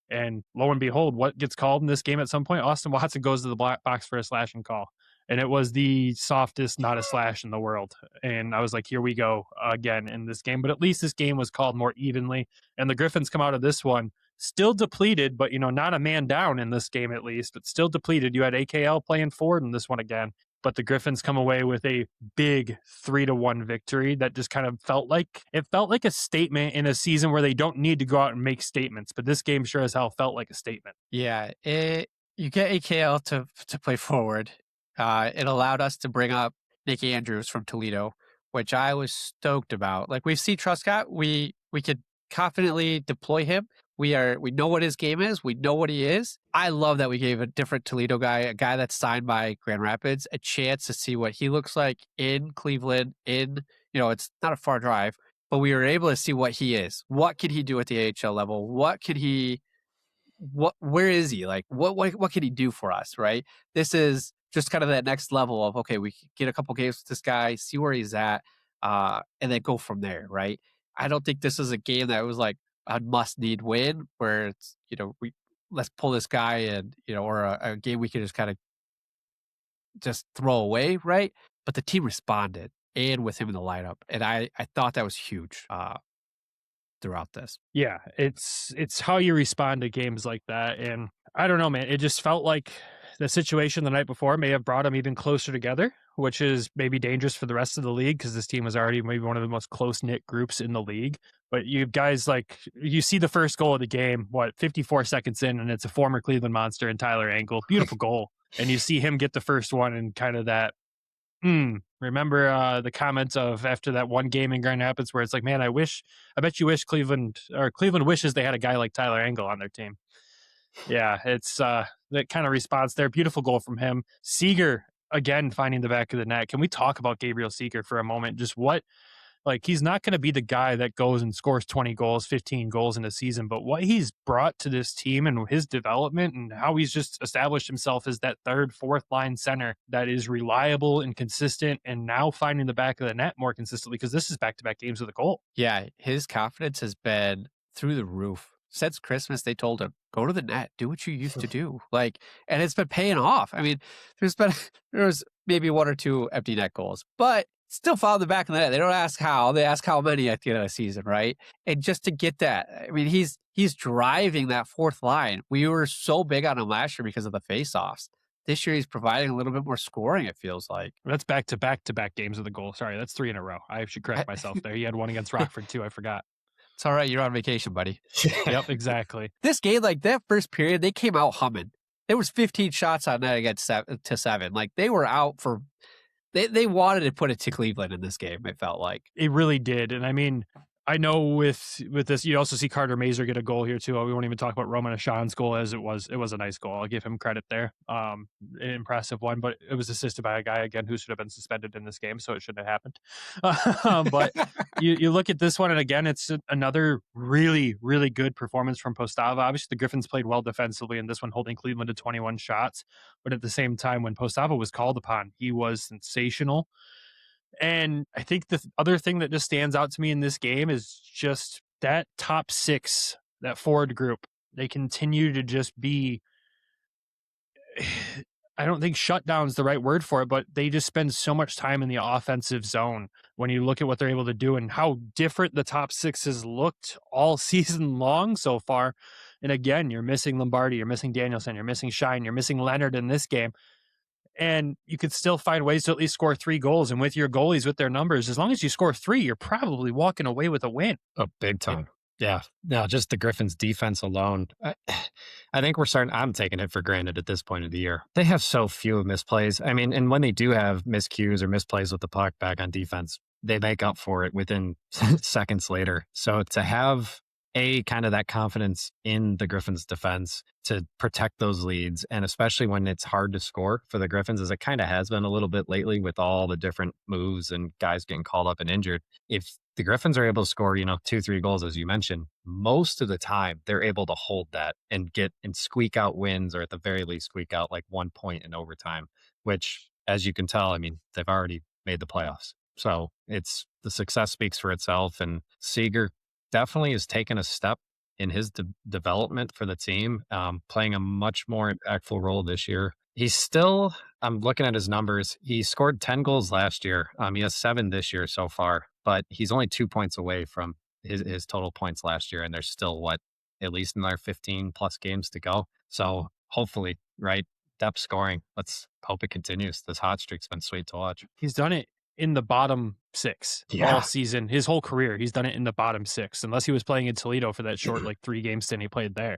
and lo and behold, what gets called in this game at some point? Austin Watson goes to the black box for a slashing call. And it was the softest, not a slash in the world. And I was like, here we go again in this game. But at least this game was called more evenly. And the Griffins come out of this one still depleted, but, not a man down in this game at least, but still depleted. You had AKL playing forward in this one again. But the Griffins come away with a big 3-1 victory that just kind of felt like a statement in a season where they don't need to go out and make statements. But this game sure as hell felt like a statement. Yeah, you get AKL to play forward. It allowed us to bring up Nick Andrews from Toledo, which I was stoked about. Like, we've seen Truscott, we could confidently deploy him. We know what his game is. We know what he is. I love that we gave a different Toledo guy, a guy that's signed by Grand Rapids, a chance to see what he looks like in Cleveland. It's not a far drive, but we were able to see what he is. What can he do at the AHL level? Where is he? Like, what can he do for us? Right? This is just kind of that next level of, okay, we get a couple games with this guy, see where he's at, and then go from there, right? I don't think this is a game that was like a must-need win where it's, let's pull this guy in, or a game we can just kind of just throw away, right? But the team responded, and with him in the lineup, and I thought that was huge throughout this. Yeah, it's how you respond to games like that, and I don't know, man. It just felt like the situation the night before may have brought them even closer together, which is maybe dangerous for the rest of the league because this team was already maybe one of the most close-knit groups in the league. But you guys, like, you see the first goal of the game, 54 seconds in, and it's a former Cleveland Monster and Tyler Angle. Beautiful goal. And you see him get the first one and kind of that, remember the comments of after that one game in Grand Rapids where it's like, man, I bet you wish Cleveland wishes they had a guy like Tyler Angle on their team. Yeah, it's that kind of response there. Beautiful goal from him. Seager, again, finding the back of the net. Can we talk about Gabriel Seager for a moment? Just he's not going to be the guy that goes and scores 20 goals, 15 goals in a season, but what he's brought to this team and his development and how he's just established himself as that third, fourth line center that is reliable and consistent and now finding the back of the net more consistently because this is back-to-back games with a goal. Yeah, his confidence has been through the roof. Since Christmas, they told him, go to the net, do what you used to do. And it's been paying off. I mean, there was maybe one or two empty net goals, but still found the back of the net. They don't ask how, they ask how many at the end of the season, right? And just to get that, I mean, he's driving that fourth line. We were so big on him last year because of the faceoffs. This year, he's providing a little bit more scoring, it feels like. That's back-to-back games with a goal. Sorry, that's 3 in a row. I should correct myself there. He had one against Rockford, too. I forgot. It's all right. You're on vacation, buddy. Yep, exactly. This game, that first period, they came out humming. There was 15 shots on net against 7. They were out for... They wanted to put it to Cleveland in this game, it felt like. It really did. And I mean, I know with this, you also see Carter Mazur get a goal here too. We won't even talk about Roman Ashan's goal as it was a nice goal. I'll give him credit there. An impressive one, but it was assisted by a guy again who should have been suspended in this game, so it shouldn't have happened. But you look at this one, and again, it's another really, really good performance from Postava. Obviously, the Griffins played well defensively in this one, holding Cleveland to 21 shots. But at the same time, when Postava was called upon, he was sensational. And I think the other thing that just stands out to me in this game is just that top six, that forward group. They continue to just be, I don't think shutdown is the right word for it, but they just spend so much time in the offensive zone when you look at what they're able to do and how different the top six has looked all season long so far. And again, you're missing Lombardi, you're missing Danielson, you're missing Shine, you're missing Leonard in this game. And you could still find ways to at least score 3 goals. And with your goalies, with their numbers, as long as you score 3, you're probably walking away with a win. Oh, big time. Yeah. No, just the Griffins defense alone. I think I'm taking it for granted at this point of the year. They have so few misplays. I mean, and when they do have miscues or misplays with the puck back on defense, they make up for it within seconds later. So to have kind of that confidence in the Griffins defense to protect those leads, and especially when it's hard to score for the Griffins, as it kind of has been a little bit lately with all the different moves and guys getting called up and injured. If the Griffins are able to score, 2-3 goals, as you mentioned, most of the time they're able to hold that and squeak out wins, or at the very least squeak out like 1 point in overtime, which, as you can tell, I mean, they've already made the playoffs. So the success speaks for itself, and Seager definitely has taken a step in his development for the team, playing a much more impactful role this year. He's still, I'm looking at his numbers, he scored 10 goals last year. He has 7 this year so far, but he's only 2 points away from his total points last year. And there's still, at least another 15 plus games to go. So hopefully, right, depth scoring, let's hope it continues. This hot streak's been sweet to watch. He's done it in the bottom 6 all season. His whole career, he's done it in the bottom 6, unless he was playing in Toledo for that short 3-game stint he played there.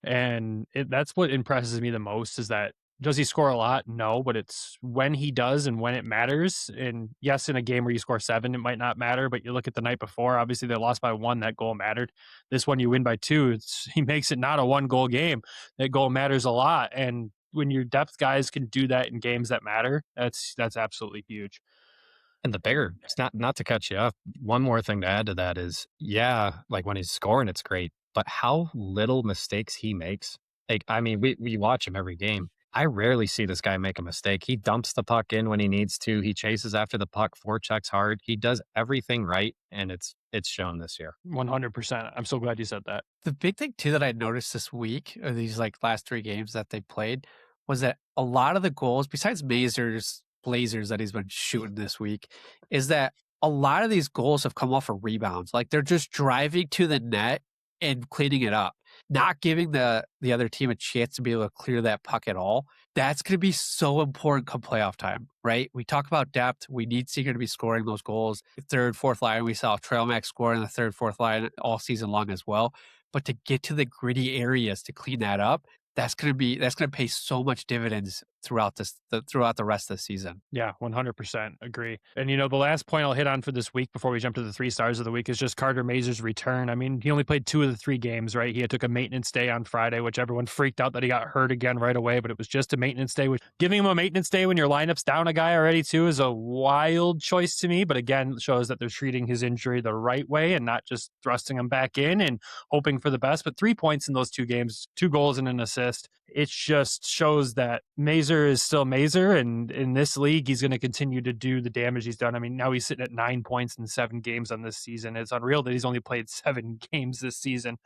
And that's what impresses me the most, is that, does he score a lot? No, but it's when he does and when it matters. And yes, in a game where you score 7, it might not matter, but you look at the night before, obviously they lost by 1, that goal mattered. This one you win by 2, he makes it not a 1-goal game. That goal matters a lot. And when your depth guys can do that in games that matter, that's absolutely huge. And the bigger, it's not to cut you off, one more thing to add to that is, when he's scoring, it's great, but how little mistakes he makes. I mean, we watch him every game. I rarely see this guy make a mistake. He dumps the puck in when he needs to. He chases after the puck, forechecks hard. He does everything right, and it's shown this year. 100%. I'm so glad you said that. The big thing, too, that I noticed this week, or these last 3 games that they played, was that a lot of the goals, besides Mazur's blazers that he's been shooting this week, is that a lot of these goals have come off of rebounds. They're just driving to the net and cleaning it up. not giving the other team a chance to be able to clear that puck at all, that's going to be so important come playoff time, right? We talk about depth. We need Seeger to be scoring those goals. Third, fourth line, we saw Trail Max score in the third, fourth line all season long as well. But to get to the gritty areas to clean that up, that's going to pay so much dividends throughout the rest of the season. Yeah, 100% agree. And, the last point I'll hit on for this week before we jump to the 3 stars of the week is just Carter Mazur's return. I mean, he only played 2 of the 3 games, right? He took a maintenance day on Friday, which everyone freaked out that he got hurt again right away, but it was just a maintenance day. Which giving him a maintenance day when your lineup's down a guy already too is a wild choice to me, but again, shows that they're treating his injury the right way and not just thrusting him back in and hoping for the best. But 3 points in those 2 games, 2 goals and an assist. It just shows that Mazur is still Mazur, and in this league, he's going to continue to do the damage he's done. I mean, now he's sitting at 9 points in 7 games on this season. It's unreal that he's only played 7 games this season.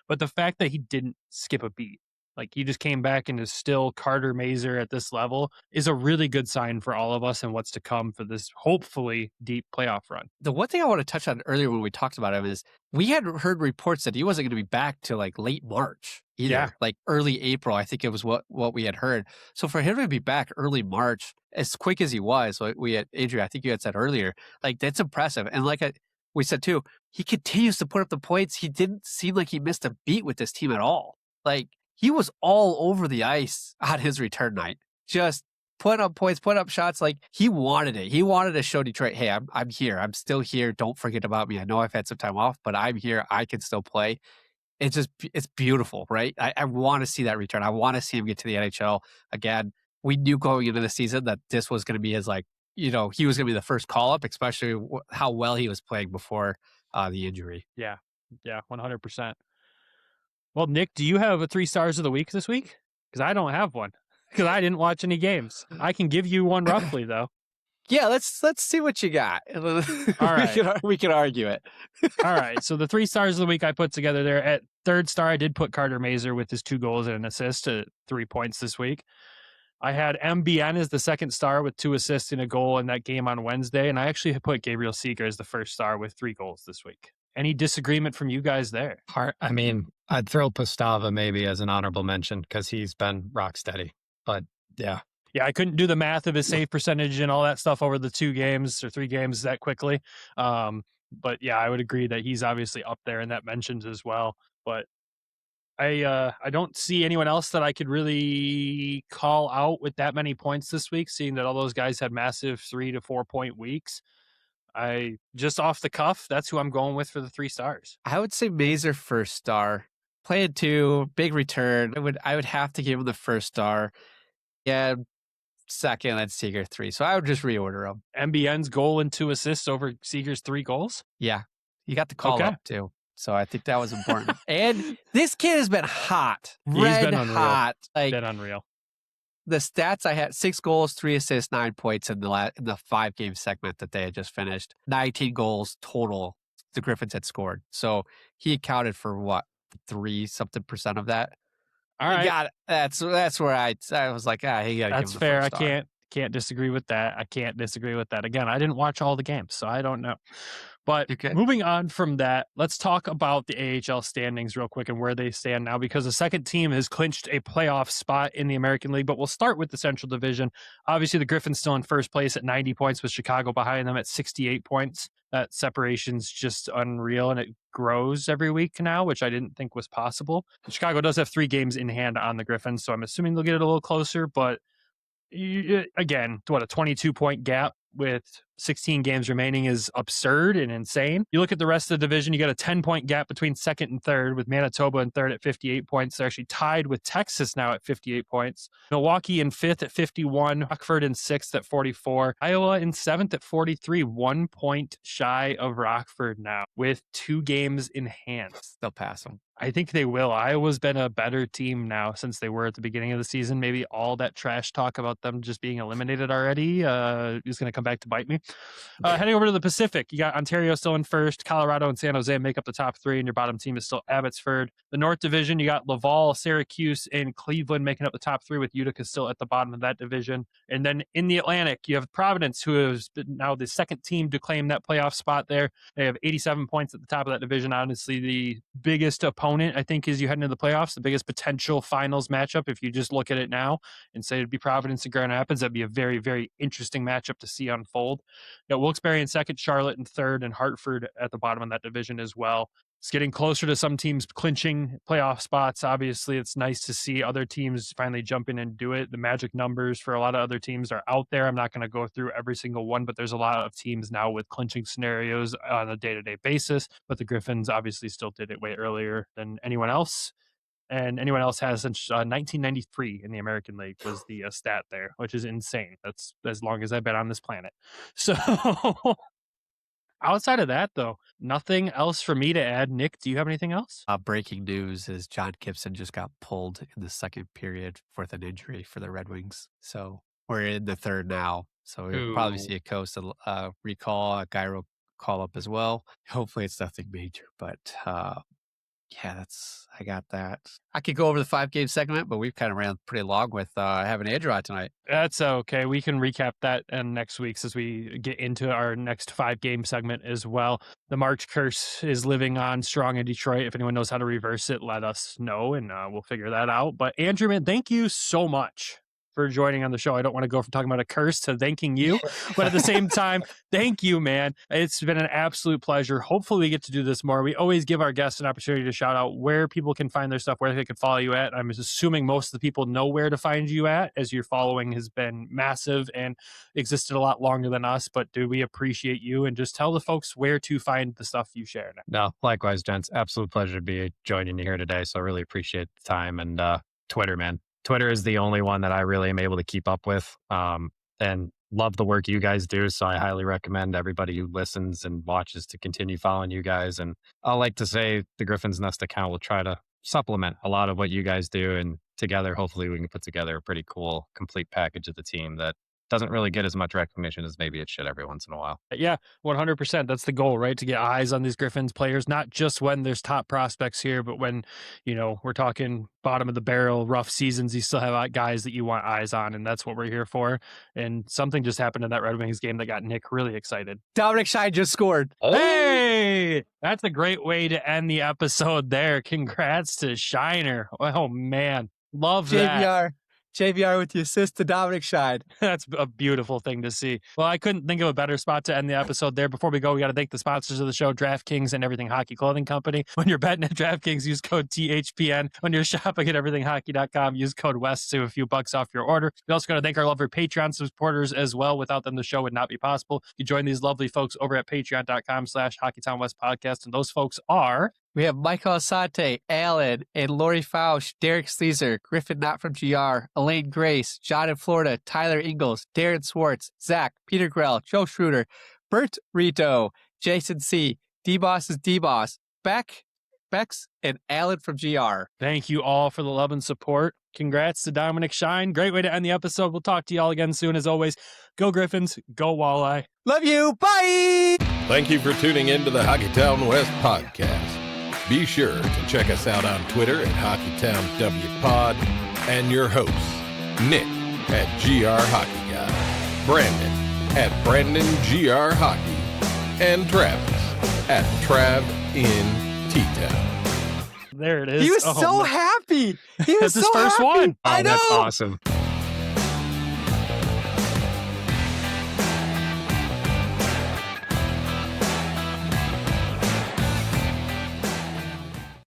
But the fact that he didn't skip a beat, like he just came back and is still Carter Mazur at this level, is a really good sign for all of us and what's to come for this hopefully deep playoff run. The one thing I want to touch on earlier when we talked about him is we had heard reports that he wasn't going to be back till like late March either, Yeah. like early April. I think it was what we had heard. So for him to be back early March, as quick as he was, like we had Adrian, I think you had said earlier, like that's impressive. And like we said too, he continues to put up the points. He didn't seem like he missed a beat with this team at all. Like he was all over the ice on his return night, just put up points, put up shots. Like he wanted it. He wanted to show Detroit, hey, I'm here. I'm still here. Don't forget about me. I know I've had some time off, but I'm here. I can still play. It's beautiful, right? I want to see that return. I want to see him get to the NHL again. We knew going into the season that this was going to be his, like, he was going to be the first call up, especially how well he was playing before the injury. Yeah, 100%. Well, Nick, do you have a 3 stars of the week this week? Because I don't have one because I didn't watch any games. I can give you one roughly though. Yeah, let's see what you got. All right. we can argue it. All right. So the 3 stars of the week I put together there. At 3rd star, I did put Carter Mazur with his 2 goals and an assist at 3 points this week. I had MBN as the 2nd star with 2 assists and a goal in that game on Wednesday. And I actually put Gabriel Seeger as the 1st star with 3 goals this week. Any disagreement from you guys there? I mean, I'd throw Postava maybe as an honorable mention because he's been rock steady. But yeah. Yeah, I couldn't do the math of his save percentage and all that stuff over the 2 games or 3 games that quickly. But yeah, I would agree that he's obviously up there in that mentions as well. But I don't see anyone else that I could really call out with that many points this week, seeing that all those guys had massive 3 to 4 point weeks. I just off the cuff, that's who I'm going with for the 3 stars. I would say Mazur 1st star. Played 2, big return. I would have to give him the 1st star. Yeah, 2nd and Seeger 3. So I would just reorder them. MBN's goal and 2 assists over Seeger's 3 goals. Yeah, you got the call up too. So I think that was important. And this kid has been hot. He's been unreal. Hot. Like, been unreal. The stats I had: 6 goals, 3 assists, 9 points in the 5-game segment that they had just finished. 19 goals total the Griffins had scored. So he accounted for what, 3% of that. All right, got it. That's where I was like, he got to give him that's the fair. 1st I star. can't disagree with that. I can't disagree with that. Again, I didn't watch all the games, so I don't know. But moving on from that, let's talk about the AHL standings real quick and where they stand now, because the 2nd team has clinched a playoff spot in the American League. But we'll start with the Central Division. Obviously, the Griffins still in 1st place at 90 points with Chicago behind them at 68 points. That separation's just unreal, and it grows every week now, which I didn't think was possible. Chicago does have 3 games in hand on the Griffins, so I'm assuming they'll get it a little closer. But again, a 22-point gap with 16 games remaining is absurd and insane. You look at the rest of the division, you got a 10-point gap between 2nd and 3rd, with Manitoba in 3rd at 58 points. They're actually tied with Texas now at 58 points. Milwaukee in 5th at 51. Rockford in 6th at 44. Iowa in 7th at 43. 1 point shy of Rockford now with 2 games in hand. They'll pass them. I think they will. Iowa's been a better team now since they were at the beginning of the season. Maybe all that trash talk about them just being eliminated already is going to come come back to bite me. Heading over to the Pacific, you got Ontario still in first. Colorado and San Jose make up the top three, and your bottom team is still Abbotsford. The North Division, you got Laval, Syracuse, and Cleveland making up the top three, with Utica still at the bottom of that division. And then in the Atlantic, you have Providence, who has been now the second team to claim that playoff spot there. They have 87 points at the top of that division. Honestly, the biggest opponent, I think, as you head into the playoffs, the biggest potential finals matchup, if you just look at it now and say it'd be Providence and Grand Rapids, that'd be a very, very interesting matchup to see unfold. You got Wilkes-Barre in second, Charlotte in third, and Hartford at the bottom of that division as well. It's getting closer to some teams clinching playoff spots. Obviously, it's nice to see other teams finally jump in and do it. The magic numbers for a lot of other teams are out there. I'm not going to go through every single one, but there's a lot of teams now with clinching scenarios on a day-to-day basis. But the Griffins obviously still did it way earlier than anyone else. And anyone else has since 1993 in the American League was the stat there, which is insane. That's as long as I've been on this planet. So... Outside of that, though, nothing else for me to add. Nick, do you have anything else? Breaking news is John Gibson just got pulled in the second period with an injury for the Red Wings. So we're in the third now. So we'll probably see a Cossa recall, a gyro call up as well. Hopefully it's nothing major, but yeah, I got that. I could go over the 5-game segment, but we've kind of ran pretty long with having Andrew on tonight. That's okay. We can recap that in next week's as we get into our next 5-game segment as well. The March curse is living on strong in Detroit. If anyone knows how to reverse it, let us know, and we'll figure that out. But Andrew, man, thank you so much for joining on the show. I don't want to go from talking about a curse to thanking you, but at the same time, thank you, man. It's been an absolute pleasure. Hopefully we get to do this more. We always give our guests an opportunity to shout out where people can find their stuff, where they can follow you at. I'm assuming most of the people know where to find you at, as your following has been massive and existed a lot longer than us, but do we appreciate you, and just tell the folks where to find the stuff you share. No, likewise, gents. Absolute pleasure to be joining you here today. So I really appreciate the time. And Twitter, man. Twitter is the only one that I really am able to keep up with, and love the work you guys do. So I highly recommend everybody who listens and watches to continue following you guys. And I like to say the Griffins Nest account will try to supplement a lot of what you guys do. And together, hopefully we can put together a pretty cool, complete package of the team that doesn't really get as much recognition as maybe it should every once in a while. Yeah, 100%. That's the goal, right? To get eyes on these Griffins players, not just when there's top prospects here, but when, we're talking bottom of the barrel, rough seasons, you still have guys that you want eyes on, and that's what we're here for. And something just happened in that Red Wings game that got Nick really excited. Dominic Shine just scored. Hey! That's a great way to end the episode there. Congrats to Shiner. Oh, man. Love that. JVR with the assist to Dominic Shine. That's a beautiful thing to see. Well, I couldn't think of a better spot to end the episode there. Before we go, we got to thank the sponsors of the show, DraftKings and Everything Hockey Clothing Company. When you're betting at DraftKings, use code THPN. When you're shopping at everythinghockey.com, use code West to save a few bucks off your order. We also got to thank our lovely Patreon supporters as well. Without them, the show would not be possible. You join these lovely folks over at patreon.com/Hockeytown West Podcast. And those folks are... We have Michael Asante, Alan, and Lori Fausch, Derek Sleezer, Griffin Not From GR, Elaine Grace, John in Florida, Tyler Ingalls, Darren Swartz, Zach, Peter Grell, Joe Schroeder, Bert Rito, Jason C., D-Boss is D-Boss, Bex, and Alan from GR. Thank you all for the love and support. Congrats to Dominic Shine. Great way to end the episode. We'll talk to you all again soon. As always, go Griffins, go Walleye. Love you. Bye. Thank you for tuning in to the Hockeytown West podcast. Be sure to check us out on Twitter at HockeytownWPod, and your hosts, Nick at GR Hockey Guy, Brandon at Brandon GR Hockey, and Travis at Trav in T-Town. There it is. He was so happy. He was That's his first one. I know. That's awesome.